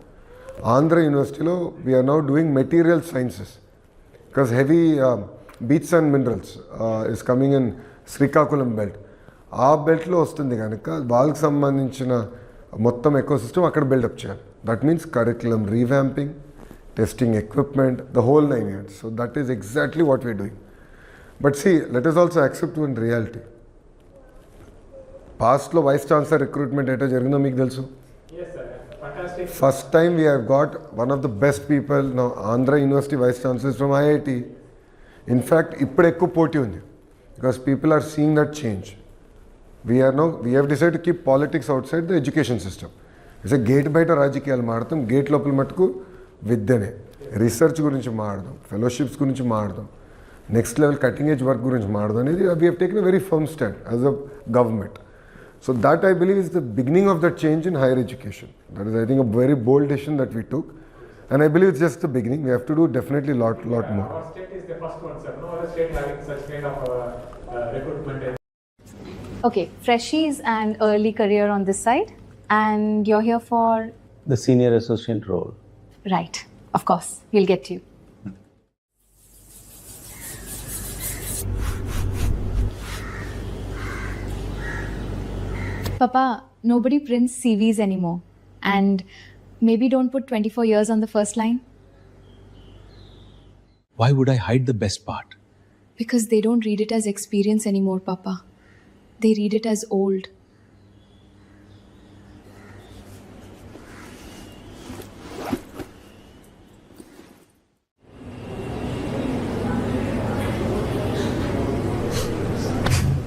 Andhra యూనివర్సిటీలో we are now doing material sciences, because heavy beats and minerals is coming in Srikakulam belt. ఆ బెల్ట్లో వస్తుంది కనుక వాళ్ళకి సంబంధించిన మొత్తం ecosystem అక్కడ build up చేయాలి. That means curriculum revamping, testing equipment, the whole 9 years. So that is exactly what we are doing. But see, let us also accept one reality. పాస్ట్లో వైస్ ఛాన్సలర్ రిక్రూట్మెంట్ ఎట్లా జరిగిందో మీకు తెలుసు. First time we have got one of the best people now. Andhra University vice chancellor from IIT. In fact ఇప్పుడు ఎక్కువ పోటీ ఉంది because people are seeing that change. We have decided to keep politics outside the education system. It's gate బయట రాజకీయాలు మాడతాం, gate లోపల మటుకు విద్యనే, research గురించి మాడదాం, ఫెలోషిప్స్ గురించి మాడదాం, next level cutting edge work గురించి మాడదాం అనేది we have taken a very firm stand as a government. So that I believe is the beginning of that change in higher education. That is, I think, a very bold decision that we took, and I believe it's just the beginning. We have to do definitely lot more. Our state is the first one, sir. No other state having such kind of recruitment. Okay, freshies and early career on this side, and you're here for the senior associate role. Right, of course, we'll get you. Papa, nobody prints CVs anymore. And maybe don't put 24 years on the first line. Why would I hide the best part? Because they don't read it as experience anymore, Papa. They read it as old.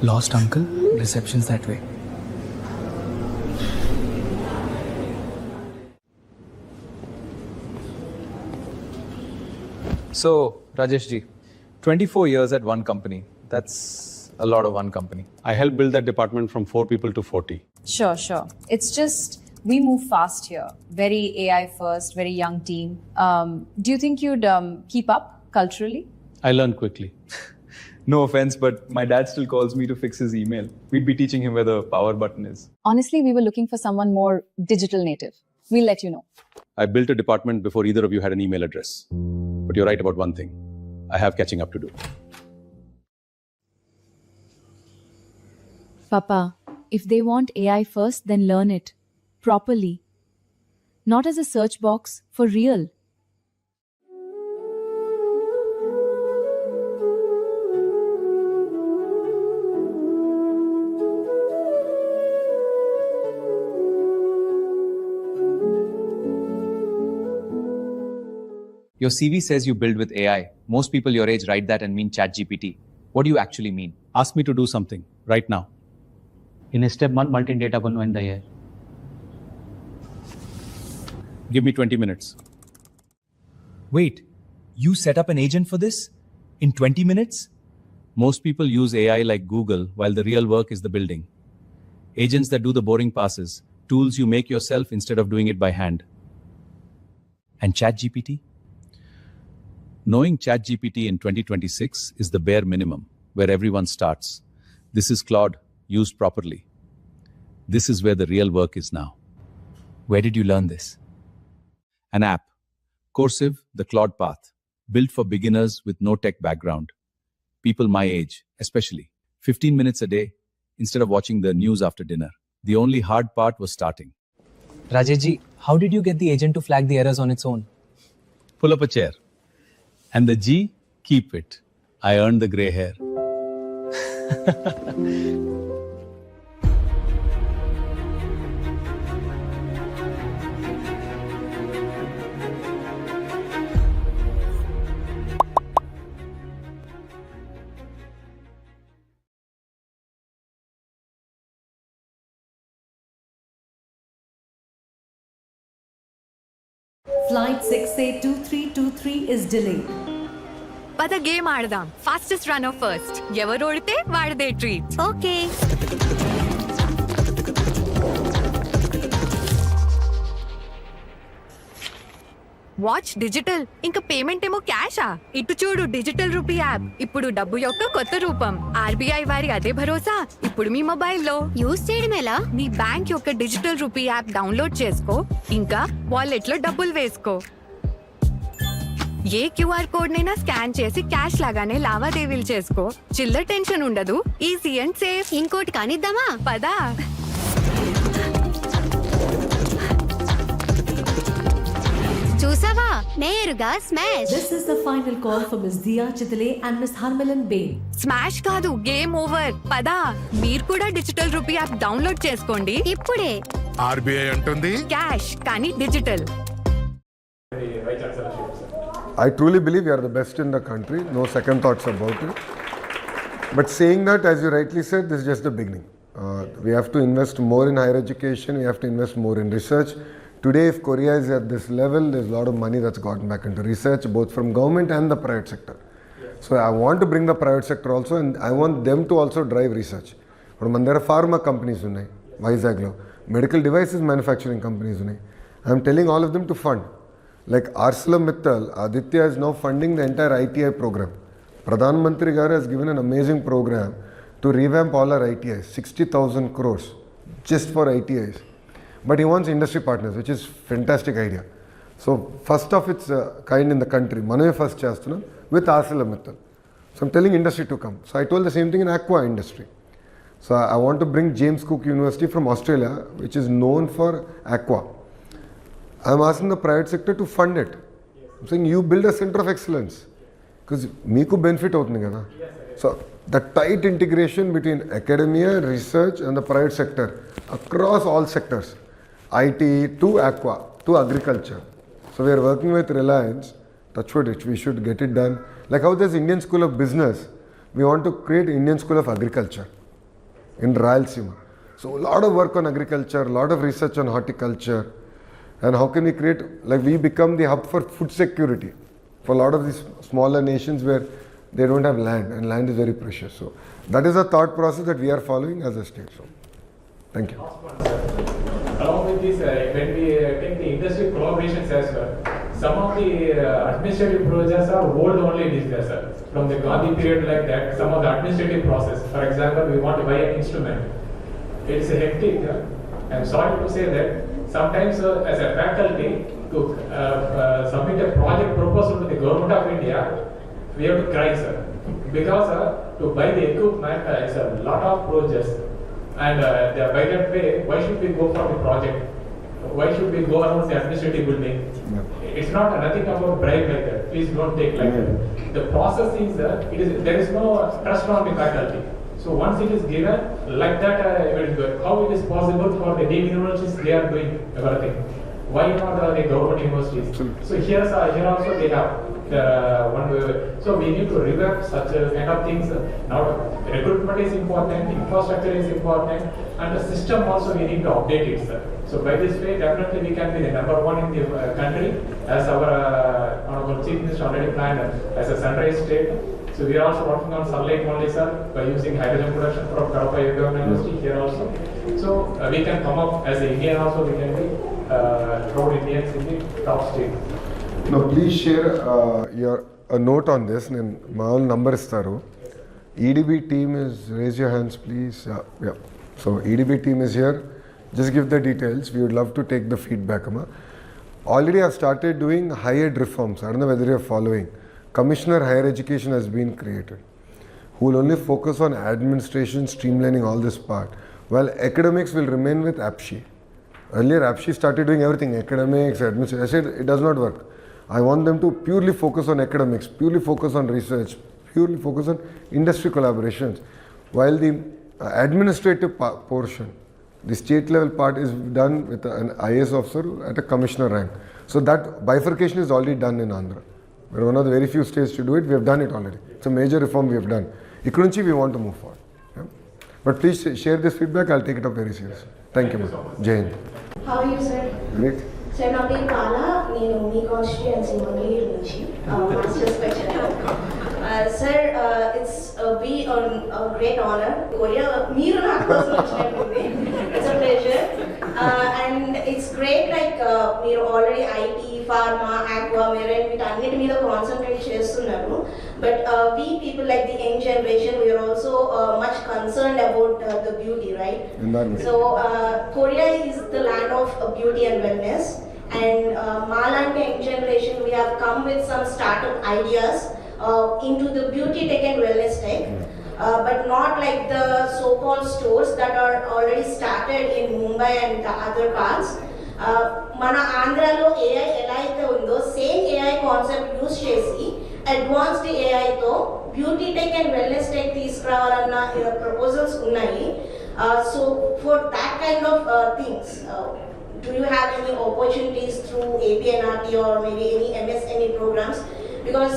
Lost uncle, reception's that way. So, Rajesh ji, 24 years at one company. That's a lot of one company. I helped build that department from 4 people to 40. Sure. It's just we move fast here. Very AI first, very young team. Do you think you'd keep up culturally? I learned quickly. No offense, but my dad still calls me to fix his email. We'd be teaching him where the power button is. Honestly, we were looking for someone more digital native. We'll let you know. I built a department before either of you had an email address. But you're right about one thing. I have catching up to do. Papa, if they want AI first, then learn it. Properly. Not as a search box, for real. Your CV says you build with AI. Most people your age write that and mean ChatGPT. What do you actually mean? Ask me to do something right now. In step 1, multi-data bano in the air. Give me 20 minutes. Wait, you set up an agent for this? In 20 minutes? Most people use AI like Google while the real work is the building. Agents that do the boring passes, tools you make yourself instead of doing it by hand. And ChatGPT? Knowing ChatGPT in 2026 is the bare minimum, where everyone starts. This is Claude, used properly. This is where the real work is now. Where did you learn this? An app, Coursive, the Claude Path, built for beginners with no tech background. People my age, especially. 15 minutes a day, instead of watching the news after dinner. The only hard part was starting. Rajesh ji, how did you get the agent to flag the errors on its own? Pull up a chair. And the G, keep it. I earned the grey hair. Flight 682323 is delayed. పద game ఆడదాం. Fastest runner first. ఎవరు ఓడితే వాడిదే treat. Okay. Watch digital. ఇంకా payment ఏమో క్యాషా? ఇటు చూడు, digital rupee app. ఇప్పుడు డబ్బు యొక్క కొత్త రూపం. ఆర్బీఐ వారి అదే భరోసా ఇప్పుడు మీ మొబైల్లో. యూజ్ చేయడం ఎలా? నీ బ్యాంక్ యొక్క డిజిటల్ రూపీ యాప్ డౌన్లోడ్ చేసుకో, ఇంకా వాలెట్ లో డబ్బులు వేసుకో. ఏ క్యూఆర్ కోడ్ నైనా స్కాన్ చేసి క్యాష్ లాగానే లావాదేవీలు చేసుకో. చిల్లర టెన్షన్ ఉండదు. Easy and safe. ఇంకోటి కానిద్దామా? పదా. చూసావా, నేరుగా smash. This is the final call for Miss Diya Chitale and Miss Harmilan Bay. Smash కాదు, గేమ్ ఓవర్. పదా, మీరు కూడా డిజిటల్ రూపీ యాప్ డౌన్లోడ్ చేసుకోండి ఇప్పుడే. ఆర్బీఐ అంటుంది క్యాష్ కానీ digital. I truly believe we are the best in the country, no second thoughts about it. But saying that, as you rightly said, this is just the beginning. We have to invest more in higher education, we have to invest more in research. Today, if Korea is at this level, there's a lot of money that's gotten back into research, both from government and the private sector. So I want to bring the private sector also, and I want them to also drive research. But there are pharma companies, Vizaglo, medical devices manufacturing companies. I'm telling all of them to fund. Like ArcelorMittal, Aditya is now funding the entire ITI program. Pradhan Mantri Garu has given an amazing program to revamp all our ITIs, 60,000 crores just for ITIs. But he wants industry partners, which is fantastic idea. So first of its kind in the country, Manave first chastunam with ArcelorMittal. So I'm telling industry to come. So I told the same thing in aqua industry. So I want to bring James Cook University from Australia, which is known for aqua. I'm asking the private sector to fund it. I'm saying you build a center of excellence because meeku benefit avutundi kada. So the tight integration between academia, research and the private sector across all sectors, IT to aqua to agriculture. So we are working with Reliance, touchwood it, we should get it done. Like how there's Indian School of Business, we want to create Indian School of Agriculture in Rayalaseema. So a lot of work on agriculture, a lot of research on horticulture, and how can we create, like we become the hub for food security for a lot of these smaller nations where they don't have land and land is very precious. So that is a thought process that we are following as a state. So thank you. Along with this, when we take the industry collaborations as well, some of the administrative procedures are old only these days, sir. From the Gandhi period like that, some of the administrative process, for example, we want to buy an instrument. It's a hectic. I'm sorry to say that sometimes as a faculty to submit a project proposal to the government of India, we have to cry, sir. Because to buy the equipment is a lot of projects. And by that way, why should we go for the project? Why should we go around the administrative building? It's not nothing about bribe like that. Please don't take like that. The process is, there is no trust on the faculty. So once it is given, like that it will go. How it is possible for the deemed universities, they are doing everything. Why not the government universities? So here also they have one way. So we need to revamp such kind of things. Now recruitment is important, infrastructure is important, and the system also we need to update it, sir. So by this way, definitely we can be the number one in the country, as our Honorable Chief Minister already planned as a sunrise state. So we are also working on sunlight only, sir, by using hydrogen production from Kadapa University here also. So we can come up as an Indian also, we can be proud Indians in the top state. Now please share a note on this. My number is Taru. EDB team is, raise your hands please. Yeah. So EDB team is here. Just give the details. We would love to take the feedback. Already I've started doing higher reforms. I don't know whether you're following. Commissioner Higher Education has been created, who will only focus on administration, streamlining all this part, while academics will remain with APSHI. Earlier APSHI started doing everything, academics, administration. I said it does not work. I want them to purely focus on academics, purely focus on research, purely focus on industry collaborations, while the administrative portion, the state level part is done with an IAS officer at a commissioner rank. So that bifurcation is already done in Andhra. We're one of the very few states to do it. We have done it already. It's a major reform we have done. Ikkunchi we want to move forward. Yeah? But please share this feedback. I'll take it up very seriously. Thank you, Jai Hind. How are you, sir? Great. Sir, నా పేరు బాలా, నేను మీ constituency Mangalagiri నుంచి masters వచ్చాను. Sir, it's a great honor. మీరు నాకు కోసం వచ్చినట్టుంది. It's a pleasure. And it's great, like మీరు already IT, pharma, aqua, marine, వీటన్నిటి మీద కాన్సన్ట్రేట్ చేస్తున్నారు. But we people like the young generation, we are also much concerned about the beauty, right? So Korea is the land of beauty and wellness. And Malanka young generation, we have come with some startup ideas into the beauty tech and wellness tech, but not like the so-called stores that are already started in Mumbai and the other parts. Mana Andhralo AI ఎలా అయితే ఉందో same AI concept use చేసి advanced AI తో beauty tech and wellness tech తీసుకురావాలన్న proposals ఉన్నాయి. So for that kind of things, do you have any opportunities through APNRT or maybe any MSME programs? Because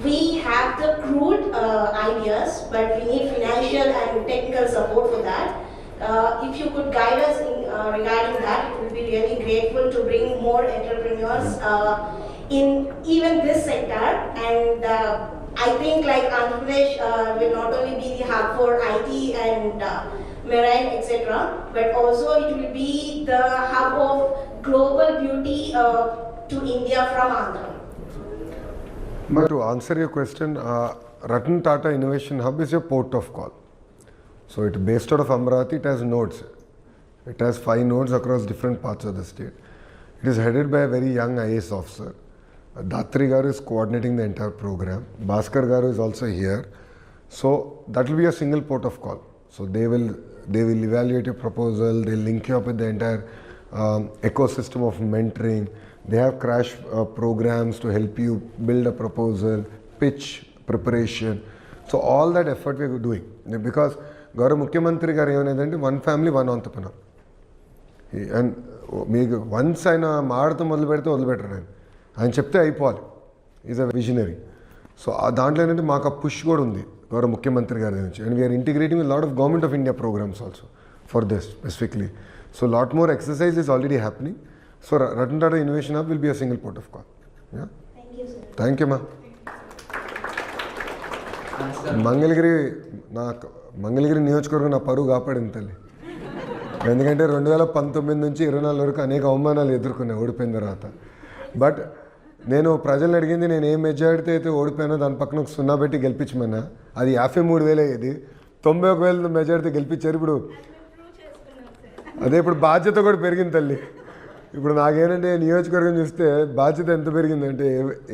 we have the crude ideas, but we need financial and technical support for that. If you could guide us in, regarding that, it would be really grateful to bring more entrepreneurs in even this sector. And I think like Andhra Pradesh will not only be the hub for IT and marine, etc., but also it will be the hub of global beauty to India from Andhra. But to answer your question, Ratan Tata Innovation Hub is your port of call. So it's based out of Amravati. It has nodes. It has 5 nodes across different parts of the state. It is headed by a very young IAS officer. Datri Garu is coordinating the entire program. Bhaskar Garu is also here. So that will be a single port of call. So they will evaluate your proposal, they'll link you up with the entire ecosystem of mentoring. They have crash programs to help you build a proposal, pitch preparation. So all that effort we're doing, because Gaurav Mukhyamantri garu emanadante one family one entrepreneur. And మీకు once ఆయన మాడతో మొదలు పెడితే వదిలిపెట్టరు ఆయన చెప్తే అయిపోవాలి. Is a visionary. So దాంట్లో ఏంటంటే మాకు ఆ పుష్ కూడా ఉంది గౌరవ ముఖ్యమంత్రి గారి నుంచి. And we are integrating with lot of government of India programmes also for this specifically. So lot more exercise is already happening. So Ratan Tata innovation hub will be a single port of call. Thank you మా. మంగళగిరి నియోజకవర్గం నా పరువు కాపాడింది తల్లి. ఎందుకంటే 2019 నుంచి 24 వరకు అనేక అవమానాలు ఎదుర్కొన్నాయి ఓడిపోయిన తర్వాత. బట్ నేను ప్రజలను అడిగింది, నేను ఏ మెజారిటీ అయితే ఓడిపోయినా దాని పక్కన ఒక 0 పెట్టి గెలిపించమన్నా. అది 53,000 అయ్యేది, 91,000 మెజారిటీ గెలిపించారు. ఇప్పుడు అదే ఇప్పుడు బాధ్యత కూడా పెరిగింది తల్లి. ఇప్పుడు నాకేంటంటే నియోజకవర్గం చూస్తే బాధ్యత ఎంత పెరిగిందంటే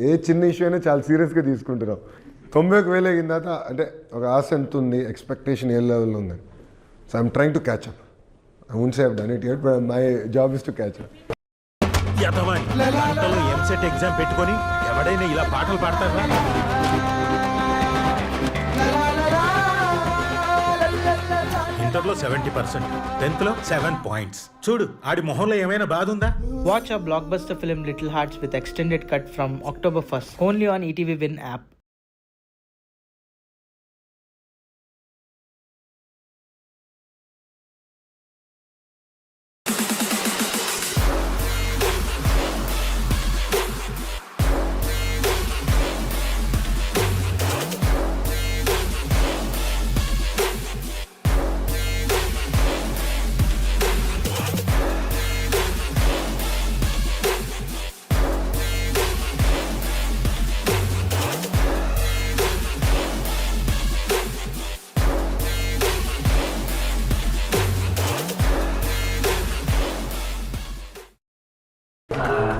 ఏ చిన్న ఇష్యూ అయినా చాలా సీరియస్గా తీసుకుంటున్నాం. 91,000 అయిన తర్వాత అంటే ఒక ఆశ ఎంత ఉంది, ఎక్స్పెక్టేషన్ ఏ లెవెల్లో ఉందని. So I'm trying to catch up. I won't say I've done it yet, but my job is to catch up. EAMCET exam పెట్టుకొని ఎవడైనా ఇలా పాటలు పాడతారా? ఇంటర్లో 70%, 10th లో 7 points. చూడు ఆడి మొహంలో ఏమైనా బాధ ఉందా? Watch a blockbuster film Little Hearts with extended cut from October 1st only on ETV Win app.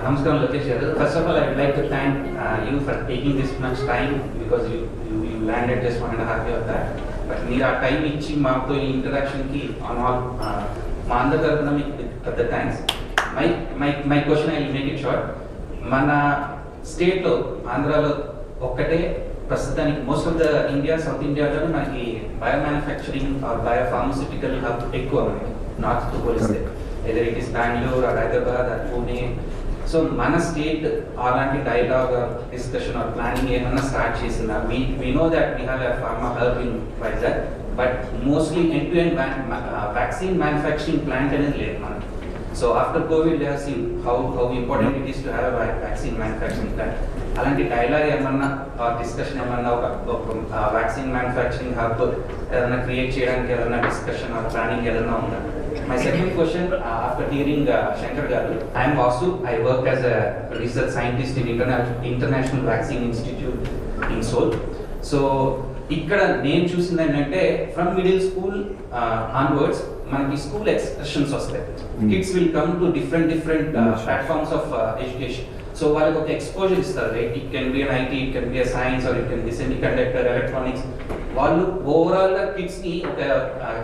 Namaskaram Lokesh. First of all, I would like to thank you for taking this much time because you landed just 1.5 years back. But మీరు ఆ time ఇచ్చి మాతో ఈ ఇంటరాక్షన్కి on all మా అందరి తరఫున మీకు పెద్ద thanks. My question I will make it short. మన స్టేట్లో ఆంధ్రాలో ఒక్కటే ప్రస్తుతానికి most of the India south ఇండియాలో మనకి bio manufacturing bio pharmaceutical hub ఎక్కువ మనకి నార్త్తో పోలిస్తే. either it is Bangalore or Hyderabad or Pune. So మన స్టేట్ అలాంటి డైలాగ్ డిస్కషన్ ఆర్ ప్లానింగ్ ఏమన్నా స్టార్ట్ చేసిందా? we know that we have a pharma hub in Vizag, but mostly end-to-end vaccine manufacturing plant అనేది లేదు మనకి. So after COVID we have seen how important it is to have a vaccine manufacturing plant. అలాంటి dialogue ఏమన్నా discussion ఏమన్నా ఒక vaccine manufacturing hub ఏదైనా create చేయడానికి ఏదైనా డిస్కషన్ ఆర్ ప్లానింగ్ ఏదైనా ఉందా? My second question, after hearing Shankar Garu, I am Vasu. I work as a research scientist in International Vaccine Institute in Seoul. So, ఇక్కడ నేను చూసింది ఏంటంటే ఫ్రమ్ మిడిల్ స్కూల్ ఆన్వర్డ్స్ మనకి school excursions వస్తాయి. Kids will come to different platforms of education. So వాళ్ళకి ఒక exposure ఇస్తారు. Right, it can be an IT, it can be a science or it can be semiconductor, electronics. వాళ్ళు overall గా kids ని ఒక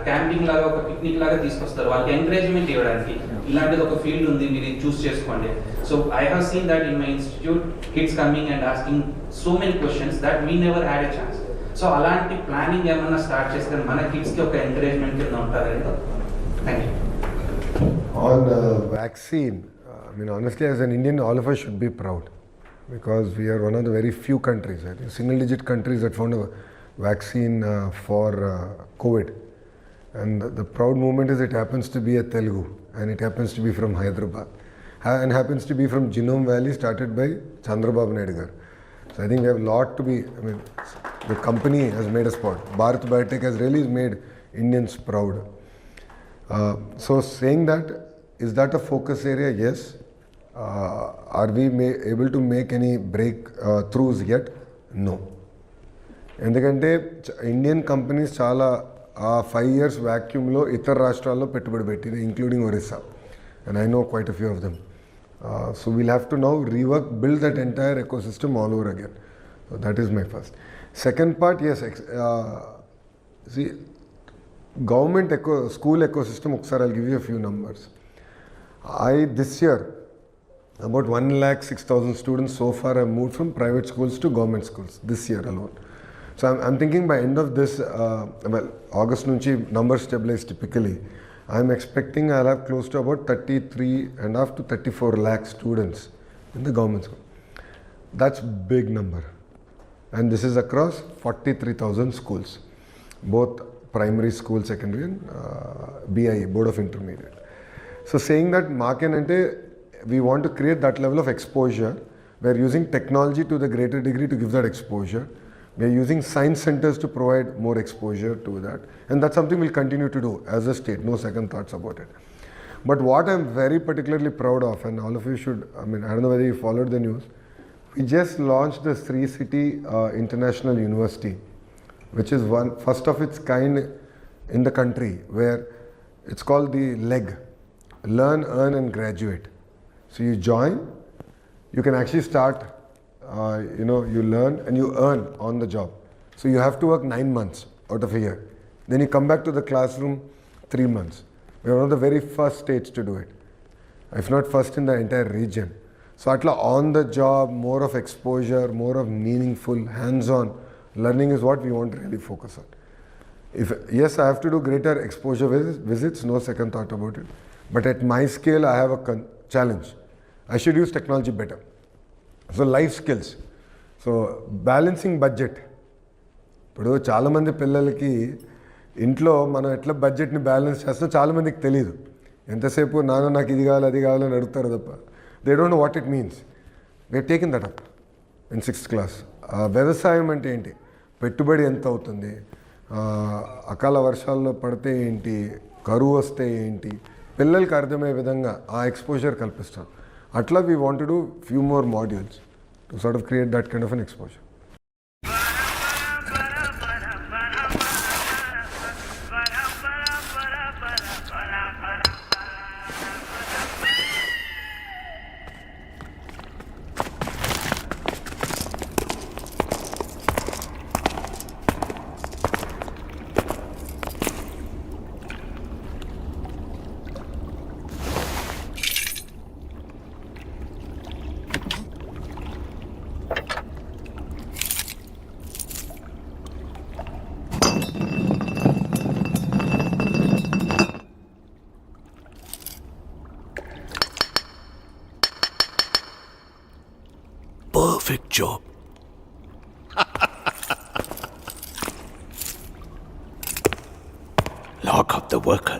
camping లాగా ఒక picnic లాగా తీసుకొస్తారు వాళ్ళకి ఎంకరేజ్మెంట్ ఇవ్వడానికి. ఇలాంటిది ఒక ఫీల్డ్ ఉంది, మీరు చూస్ చేసుకోండి. So I have seen that in my institute, kids coming and asking so many questions that we never had a chance. So అలాంటి ప్లానింగ్ ఏమన్నా స్టార్ట్ చేస్తే మన కిడ్స్ కి ఒక ఎంకరేజ్మెంట్ కింద ఉంటారని. Thank you. On vaccine, I mean, honestly, as an Indian, all of us should be proud because we are one of the very few countries, I think, single-digit countries that found a vaccine for COVID. And the proud moment is it happens to be a Telugu and it happens to be from Hyderabad and happens to be from Genome Valley, started by Chandrababu Naidu garu. So I think we have a lot to be, I mean, the company has made us proud. Bharat Biotech has really made Indians proud. So saying that, is that a focus area? Yes. Are we able to make any breakthroughs yet? No. ఎందుకంటే Indian companies చాలా ఆ 5 years వ్యాక్యూమ్లో ఇతర రాష్ట్రాల్లో పెట్టుబడి పెట్టింది, including Orissa, and I know quite a few of them. So we'll have to now rework, build that entire ecosystem all over again. So that is my first. Second part, yes, see, government school ecosystem, I'll give you a few numbers. This year, about 106,000 students so far have moved from private schools to government schools this year alone. So I'm thinking by end of this, August nunchi numbers stabilize typically. I'm expecting I'll have close to about 33.5 to 34 lakh students in the government school. That's big number. And this is across 43,000 schools, both primary school, secondary and BIE, Board of Intermediate. So saying that we want to create that level of exposure. We're using technology to the greater degree to give that exposure. We're using science centers to provide more exposure to that. And that's something we'll continue to do as a state, no second thoughts about it. But what I'm very particularly proud of, and all of you should, I don't know whether you followed the news, we just launched the Sri City International University, which is first of its kind in the country, where it's called the LEG, Learn, Earn and Graduate. So you join, you can actually start, you learn and you earn on the job. So you have to work 9 months out of a year. Then you come back to the classroom 3 months. We're one of the very first states to do it, if not first in the entire region. So atla on the job, more of exposure, more of meaningful, hands-on learning is what we want to really focus on. Yes, I have to do greater exposure visits, no second thought about it. But at my scale, I have a challenge. I should use technology better. So life skills. So balancing budget. ఇప్పుడు చాలామంది పిల్లలకి ఇంట్లో మనం ఎట్లా బడ్జెట్ని balance చేస్తాం చాలామందికి తెలియదు. ఎంతసేపు నాన్న నాకు ఇది కావాలి అది కావాలని అడుగుతారు తప్ప they don't know what it means. We are taking that up in 6th class. వ్యవసాయం అంటే ఏంటి, పెట్టుబడి ఎంత అవుతుంది, అకాల వర్షాల్లో పడితే ఏంటి, కరువు వస్తే ఏంటి, పిల్లలకి అర్థమయ్యే విధంగా ఆ ఎక్స్పోజర్ కల్పిస్తాం. అట్లా we want to do few more modules to sort of create that kind of an exposure. Perfect job. Lock up the worker.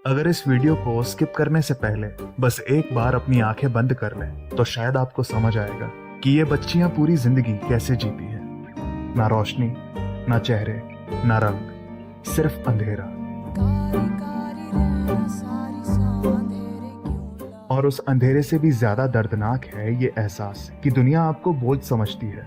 अगर इस वीडियो को स्किप करने से पहले बस एक बार अपनी आंखें बंद कर लें तो शायद आपको समझ आएगा कि ये बच्चियां पूरी जिंदगी कैसे जीती हैं। ना रोशनी, ना चेहरे, ना रंग, सिर्फ अंधेरा। और उस अंधेरे से भी ज्यादा दर्दनाक है ये एहसास कि दुनिया आपको बोझ समझती है।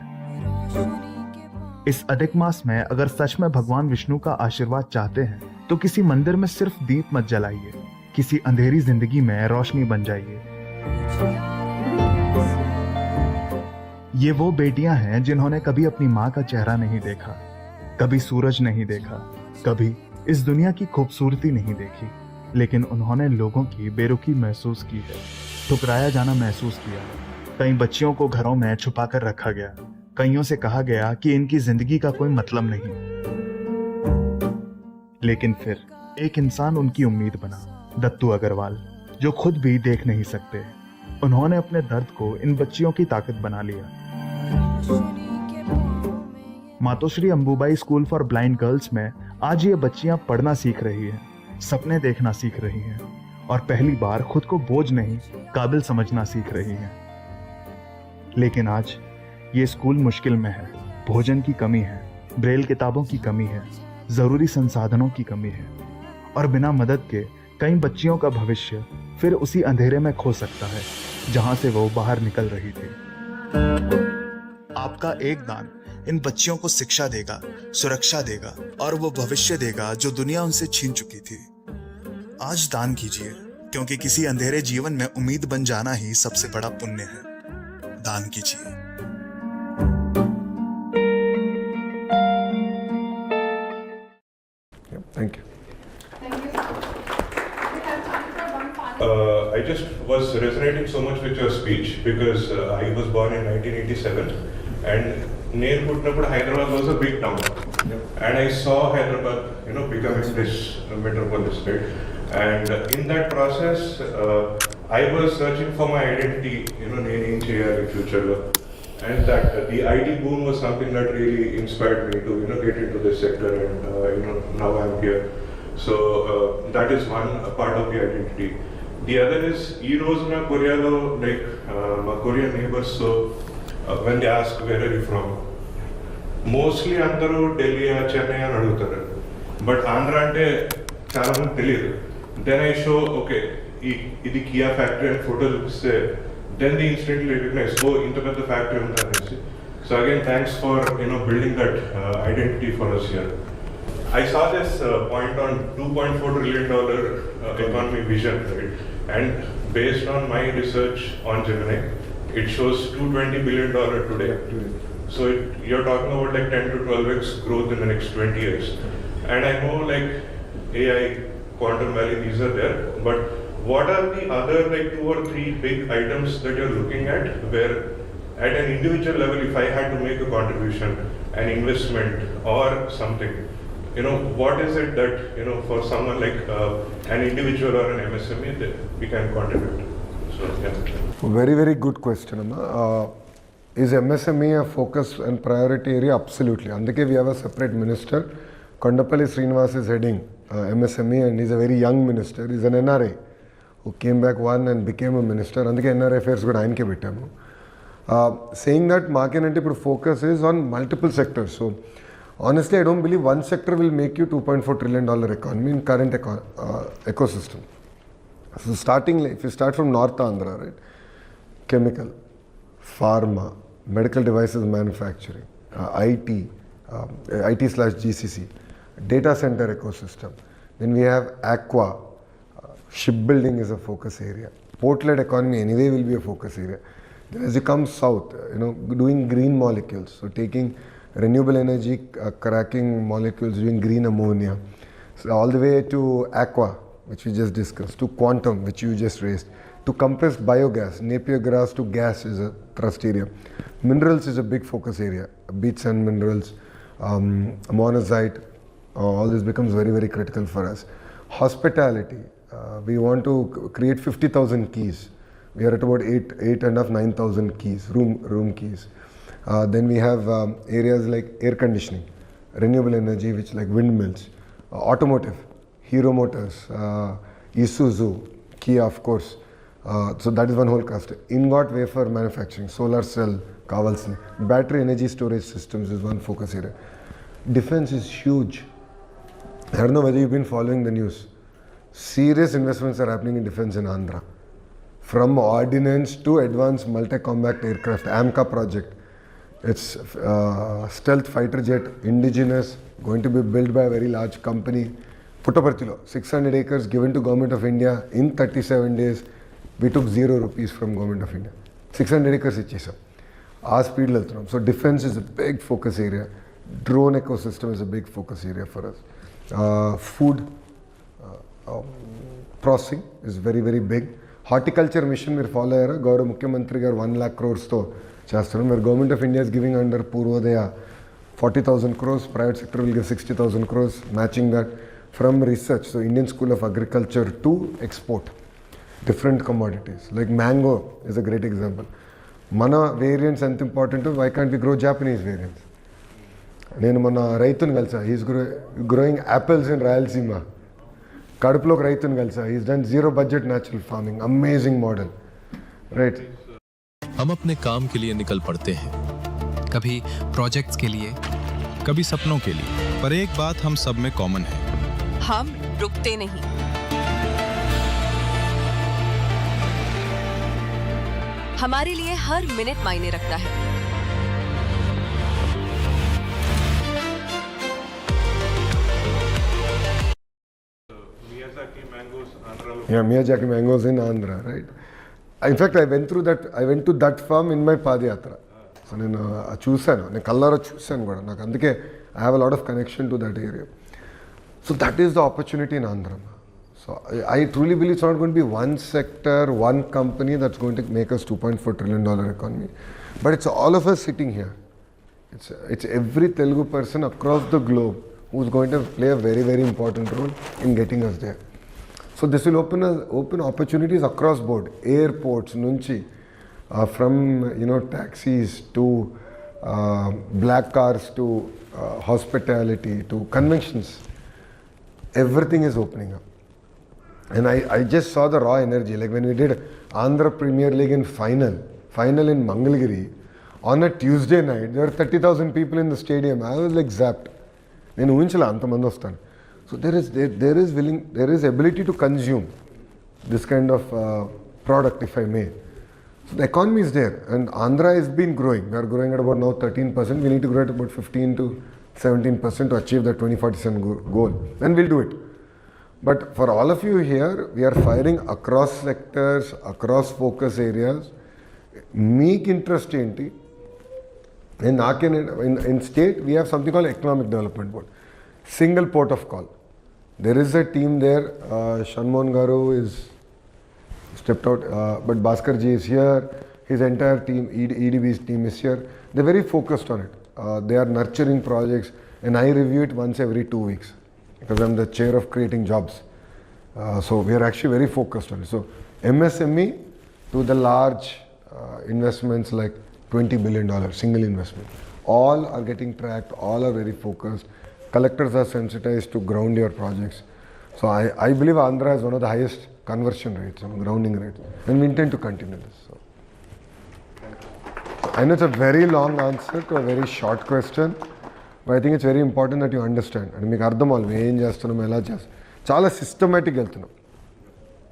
इस अधिक मास में अगर सच में भगवान विष्णु का आशीर्वाद चाहते हैं तो किसी मंदिर में सिर्फ दीप मत जलाइए, किसी अंधेरी जिंदगी में रोशनी बन जाइए। ये वो बेटियां हैं जिन्होंने कभी अपनी माँ का चेहरा नहीं देखा, कभी सूरज नहीं देखा, कभी इस दुनिया की खूबसूरती नहीं देखी, लेकिन उन्होंने लोगों की बेरुखी महसूस की है, ठुकराया जाना महसूस किया। कई बच्चियों को घरों में छुपा कर रखा गया, कईयों से कहा गया कि इनकी जिंदगी का कोई मतलब नहीं, लेकिन फिर एक इंसान उनकी उम्मीद बना, दत्तू अग्रवाल, जो खुद भी देख नहीं सकते। उन्होंने अपने दर्द को इन बच्चियों की ताकत बना लिया। Matoshri Ambubai school for blind girls में आज ये बच्चियां पढ़ना सीख रही हैं, सपने देखना सीख रही हैं और पहली बार खुद को बोझ नहीं काबिल समझना सीख रही हैं। लेकिन आज ये स्कूल मुश्किल में है, भोजन की कमी है, ब्रेल किताबों की कमी है, जरूरी संसाधनों की कमी है और बिना मदद के कई बच्चियों का भविष्य फिर उसी अंधेरे में खो सकता है जहां से वो बाहर निकल रही थी। आपका एक दान इन बच्चियों को शिक्षा देगा, सुरक्षा देगा और वो भविष्य देगा जो दुनिया उनसे छीन चुकी थी। आज दान कीजिए, क्योंकि किसी अंधेरे जीवन में उम्मीद बन जाना ही सबसे बड़ा पुण्य है। दान कीजिए। Thank you. I just was resonating so much with your speech because I was born in 1987 and near Putnapur, Hyderabad was a big town. And I saw Hyderabad, becoming this metropolis, right? And in that process, I was searching for my identity, in future. And that the IT boom was something that really inspired me to, get into this sector, and now I'm here. So that is one part of the identity. The other is, na Korea lo, like my Korean neighbors, so when they ask where are you from, mostly andaru Delhi or Chennai అని అడుగుతారు. But Andhra అంటే చాలా మంది తెలియదు. Then I show, okay, ఇది Kia factory and photo చూపిస్తే, then they instantly recognize, oh, ఇంత పెద్ద factory ఉంది అనేసి. So again, thanks for building that identity for us here. I saw this point on $2.4 trillion economy vision, right? And based on my research on Gemini, it shows $220 billion today. So you're talking about like 10 to 12x growth in the next 20 years. And I know like AI, Quantum Valley, these are there, but what are the other like 2 or 3 big items that you're looking at where at an individual level, if I had to make a contribution, an investment or something, what is it that, for someone like an individual or an MSME that we can contribute? So, yeah. Very, very good question, Amma. Is MSME a focus and priority area? Absolutely. Andake we have a separate minister. Kondapalli Srinivas is heading MSME, and he's a very young minister. He's an NRA who came back and became a minister. Andake NRA affairs kuda ayanke pettamu. Saying that maakenante ipudu focus is on multiple sectors. So honestly, I don't believe one sector will make you $2.4 trillion economy in current ecosystem. So if you start from North Andhra, right? Chemical, pharma, medical devices manufacturing, IT/GCC, data center ecosystem. Then we have aqua, shipbuilding is a focus area. Port-led economy anyway will be a focus area. Then as you come south, doing green molecules, so taking renewable energy, cracking molecules, doing green ammonia. So all the way to aqua, which we just discussed, to quantum, which you just raised, to compressed biogas, Napier grass to gas is a thrust area. Minerals is a big focus area, beach sand minerals, monazite, all this becomes very, very critical for us. Hospitality, we want to create 50,000 keys. We are at about 9,000 keys, room keys. Then we have areas like air conditioning, renewable energy, which like windmills, automotive, Hero Motors, Isuzu, Kia, of course. So that is one whole cluster. Ingot wafer manufacturing, solar cell, Kavalsni, battery energy storage systems is one focus area. Defense is huge. I don't know whether you've been following the news. Serious investments are happening in defense in Andhra. From ordnance to advanced multi-combat aircraft, AMCA project. It's stealth fighter jet, indigenous, going to be built by a very large company. Puttaparthilo, 600 acres given to Government of India in 37 days. We took 0 rupees from Government of India. 600 acres ichesam. Our speed lalthunam. So defense is a big focus area. Drone ecosystem is a big focus area for us. Food processing is very, very big. Horticulture mission మీరు follow అయ్యారా? గౌరవ ముఖ్యమంత్రి గారు 1 lakh crores-తో చేస్తున్నారు. మరి government of India is giving under Purvodaya 40,000 crores, private sector will give 60,000 crores, matching that from research. So Indian school of agriculture to export different commodities like mango is a great example. మన variants ఎంత important, why can't we grow Japanese variants? నేను మొన్న రైతుని కలిసా, he's growing apples in Rayalaseema. కడుపులోకి రైతుని కలిసా, he's done 0 budget natural farming, amazing model, right? हम अपने काम के लिए निकल पड़ते हैं, कभी प्रोजेक्ट्स के लिए, कभी सपनों के लिए, पर एक बात हम सब में कॉमन है, हम रुकते नहीं। हमारे लिए हर मिनट मायने रखता है। Miyazaki mangoes Andhra lo Yeah, Miyazaki mangoes in Andhra, right? In fact, I went to that farm in my Padayatra. So నేను చూశాను, నేను కళ్ళారా చూశాను కూడా. నాకు అందుకే I have a lot of connection to that area. So that is the opportunity in Andhra. So I truly believe it's not going to be one sector, one company that's going to make us $2.4 trillion economy. But it's all of us sitting here. It's every Telugu person across the globe who's going to play a very, very important role in getting us there. So this will open opportunities across board. Airports, nunchi, from taxis to black cars to hospitality to conventions. Everything is opening up. And I just saw the raw energy. Like when we did Andhra Premier League in final in Mangalagiri, on a Tuesday night, there were 30,000 people in the stadium. I was like zapped. నేను ఊహించలే అంతమంది వస్తాను. So there is ability to consume this kind of product, if I may. So the economy is there, and Andhra has been growing. We are growing at about now 13%. We need to grow at about 15 to 17% to achieve that 2047 goal, and we'll do it. But for all of you here, we are firing across sectors, across focus areas. Meek interest enti. In state, we have something called Economic Development Board. Single port of call. There is a team there. Shanmon Garu is stepped out, but Bhaskar ji is here. His entire team, EDB's team is here. They're very focused on it. They are nurturing projects, and I review it once every 2 weeks because I'm the chair of creating jobs. So we are actually very focused on it. So MSME to the large investments like $20 billion single investment. All are getting tracked, all are very focused. Collectors are sensitized to ground your projects. So I believe Andhra has one of the highest conversion rates and grounding rates, and we intend to continue this. So I know it's a very long answer to a very short question, but I think it's very important that you understand. And మీకు అర్థం అవ్వాలి మేము ఏం చేస్తున్నాం, ఎలా చేస్తాం. చాలా systematic వెళ్తున్నాం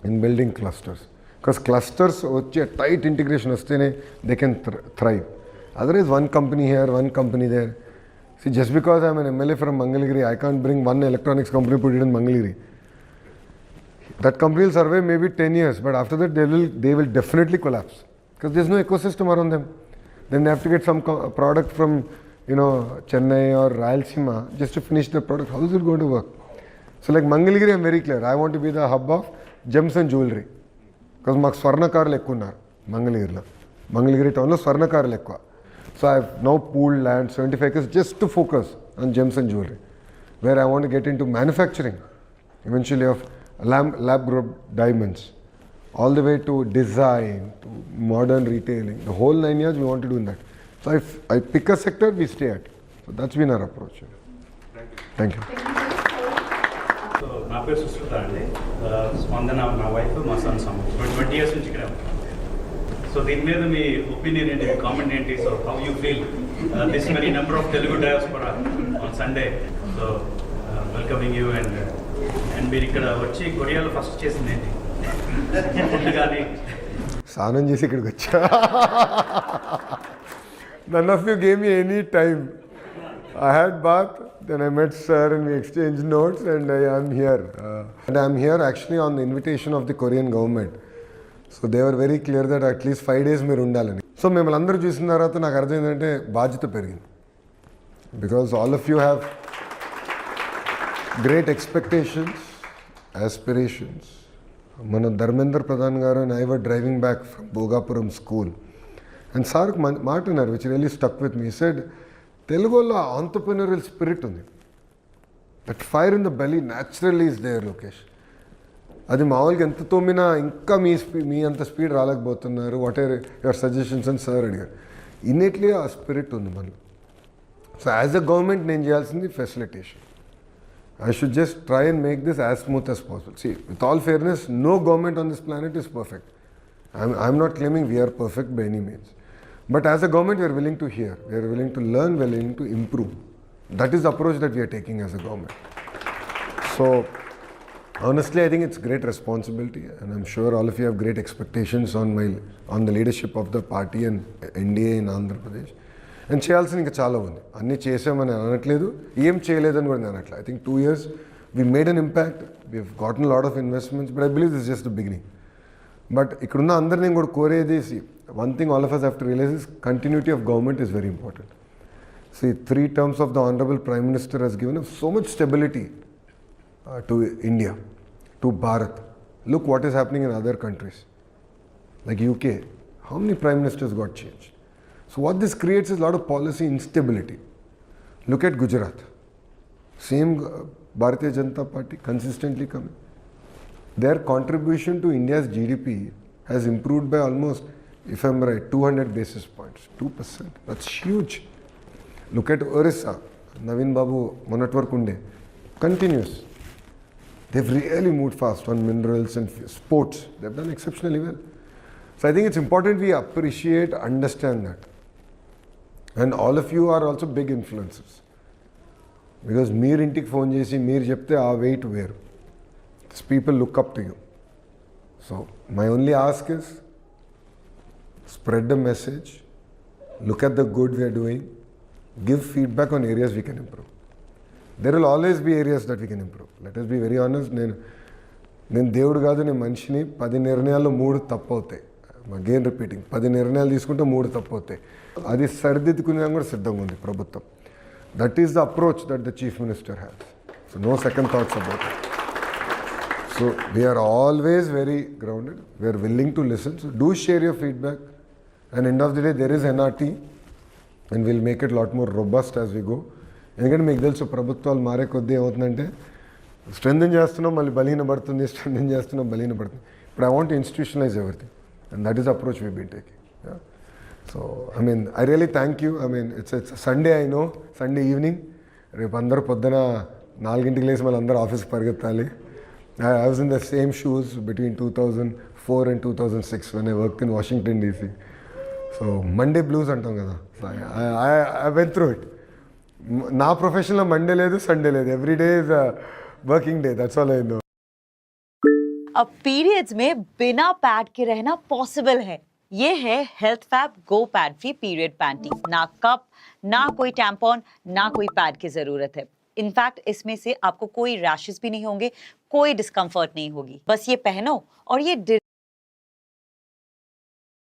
in building clusters. Because clusters వచ్చే టైట్ ఇంటిగ్రేషన్ వస్తేనే they can thrive. Otherwise one company here, one company there. See, just because I'm an MLA from Mangalagiri, I can't bring one electronics company, put it in Mangalagiri. That company will survive maybe 10 years, but after that they will definitely collapse because there's no ecosystem around them. Then they have to get some product from Chennai or Rayalaseema just to finish the product. How is it going to work? So like Mangalagiri, I'm very clear. I want to be the hub of gems and jewelry because మాకు స్వర్ణకారులు ఎక్కువ ఉన్నారు మంగళగిరి టౌన్లో స్వర్ణకారులు ఎక్కువ. So I have now pooled land 75 acres just to focus on gems and jewelry, where I want to get into manufacturing eventually of lab grown diamonds, all the way to design, to modern retailing, the whole 9 years we want to do in that. So if I pick a sector, we stay at. So that's been our approach. Thank you. So నా పేరు సుశ్రుత అండి, స్పందన నా wife, మా sun some 20 years నుంచి ఇక్కడ. So దీని మీద మీ ఒపీనియన్ ఏంటి, కామెంట్ ఏంటి? So how you feel this very number of Telugu diaspora on Sunday, so welcoming you and మీరు ఇక్కడ వచ్చి కొరియాలో ఫస్ట్ చేసింది ఏంటి? ఫుడ్ కానీ స్నానం చేసి ఇక్కడికి వచ్చా. None of you gave me any time. I had bath, then I met sir and we exchanged notes, and I am here. And I am here actually on the invitation of the Korean government. So they were very clear that at least 5 days మీరు ఉండాలని. So మిమ్మల్ని అందరూ చూసిన తర్వాత నాకు అర్థం ఏంటంటే బాధ్యత పెరిగింది. Because all of you have great expectations, aspirations. మన ధర్మేంద్ర ప్రధాన్ గారు and I were driving back from Bhogapuram school. And sir మాట అన్నారు which really stuck with me. He said, తెలుగులో entrepreneurial spirit ఉంది. That fire in the belly naturally is there, Lokesh. అది మామూలుగా ఎంత తోమినా ఇంకా మీ అంత స్పీడ్ రాలేకపోతున్నారు. వాట్ ఆర్ యువర్ సజెషన్స్ అని సార్ అడిగారు. ఇన్నెట్లీ ఆ స్పిరిట్ ఉంది మనలో. సో యాజ్ అ గవర్నమెంట్ నేను చేయాల్సింది facilitation. I should just try and make this as smooth as possible. See, with all fairness, no government on this planet is perfect. I'm not claiming we are perfect by any means. But as a government, we are willing to hear, we are willing to learn, we are willing to improve. That is the approach that we are taking as a government. So, honestly, I think it's great responsibility, and I'm sure all of you have great expectations on the leadership of the party and NDA in Andhra Pradesh. And చేయాల్సిన ఇంకా చాలా ఉంది. అన్నీ చేసామని అనట్లేదు, ఏం చేయలేదని కూడా నేను అనట్లేదు. I think 2 years We made an impact, we've gotten a lot of investments, but I believe this is just the beginning. But ikkadunna andarni ingodu koredi, see, one thing all of us have to realize is continuity of government is very important. See, 3 terms of the Honorable Prime Minister has given us so much stability to India, to Bharat. Look what is happening in other countries, like UK. How many Prime Ministers got changed? So what this creates is a lot of policy instability. Look at Gujarat. Same Bharatiya Janata Party consistently coming. Their contribution to India's GDP has improved by almost, if I'm right, 200 basis points, 2%. That's huge. Look at Orissa, Naveen Babu, Monatwar continues. They've really moved fast on minerals and sports. They've done exceptionally well. So I think it's important we appreciate, understand that. And all of you are also big influencers. Because meer intiki phone chesi, meer chepte aa weight veru. People look up to you. So my only ask is, spread the message, look at the good we are doing, give feedback on areas we can improve. There will always be areas that we can improve. Let us be very honest. నేను దేవుడు కాదు, నేను మనిషిని. 10 నిర్ణయాల్లో 3 తప్పు అవుతాయి. Again repeating, 10 నిర్ణయాలు తీసుకుంటే 3 తప్పు అవుతాయి. అది సరిదిద్దుకునే కూడా సిద్ధంగా ఉంది ప్రభుత్వం. That is the approach that the chief minister has. So no second thoughts about it. So we are always very grounded. We are willing to listen. So do share your feedback. And end of the day, there is NRT, and we'll make it a lot more robust as we go. ఎందుకంటే మీకు తెలుసు ప్రభుత్వాలు మారే కొద్దీ ఏమవుతుందంటే strengthen చేస్తున్నాం, మళ్ళీ బలహీనపడుతుంది, strengthen చేస్తున్నాం, బలహీనపడుతుంది. ఇప్పుడు I want to institutionalize everything, and that is approach we been taking. So I mean I really thank you. I mean it's Sunday, I know Sunday evening. రేపు అందరూ పొద్దున 4 లేసి మళ్ళీ అందరూ ఆఫీస్కి పరిగెత్తాలి. I was in the same shoes between 2004 and 2006 when I worked in Washington DC. So Monday blues antam kada. So I went through it. Na profession lo Monday ledu, Sunday ledu. Every day is a working day. That's all I know. अब periods में बिना pad के रहना possible है. ये है health fab गो pad free period panty. ना cup, ना कोई टैम्पॉन, ना कोई पैड की जरूरत है. इनफैक्ट इसमें से आपको कोई रैशेस भी नहीं होंगे, कोई डिस्कम्फर्ट नहीं होगी. बस ये पहनो और ये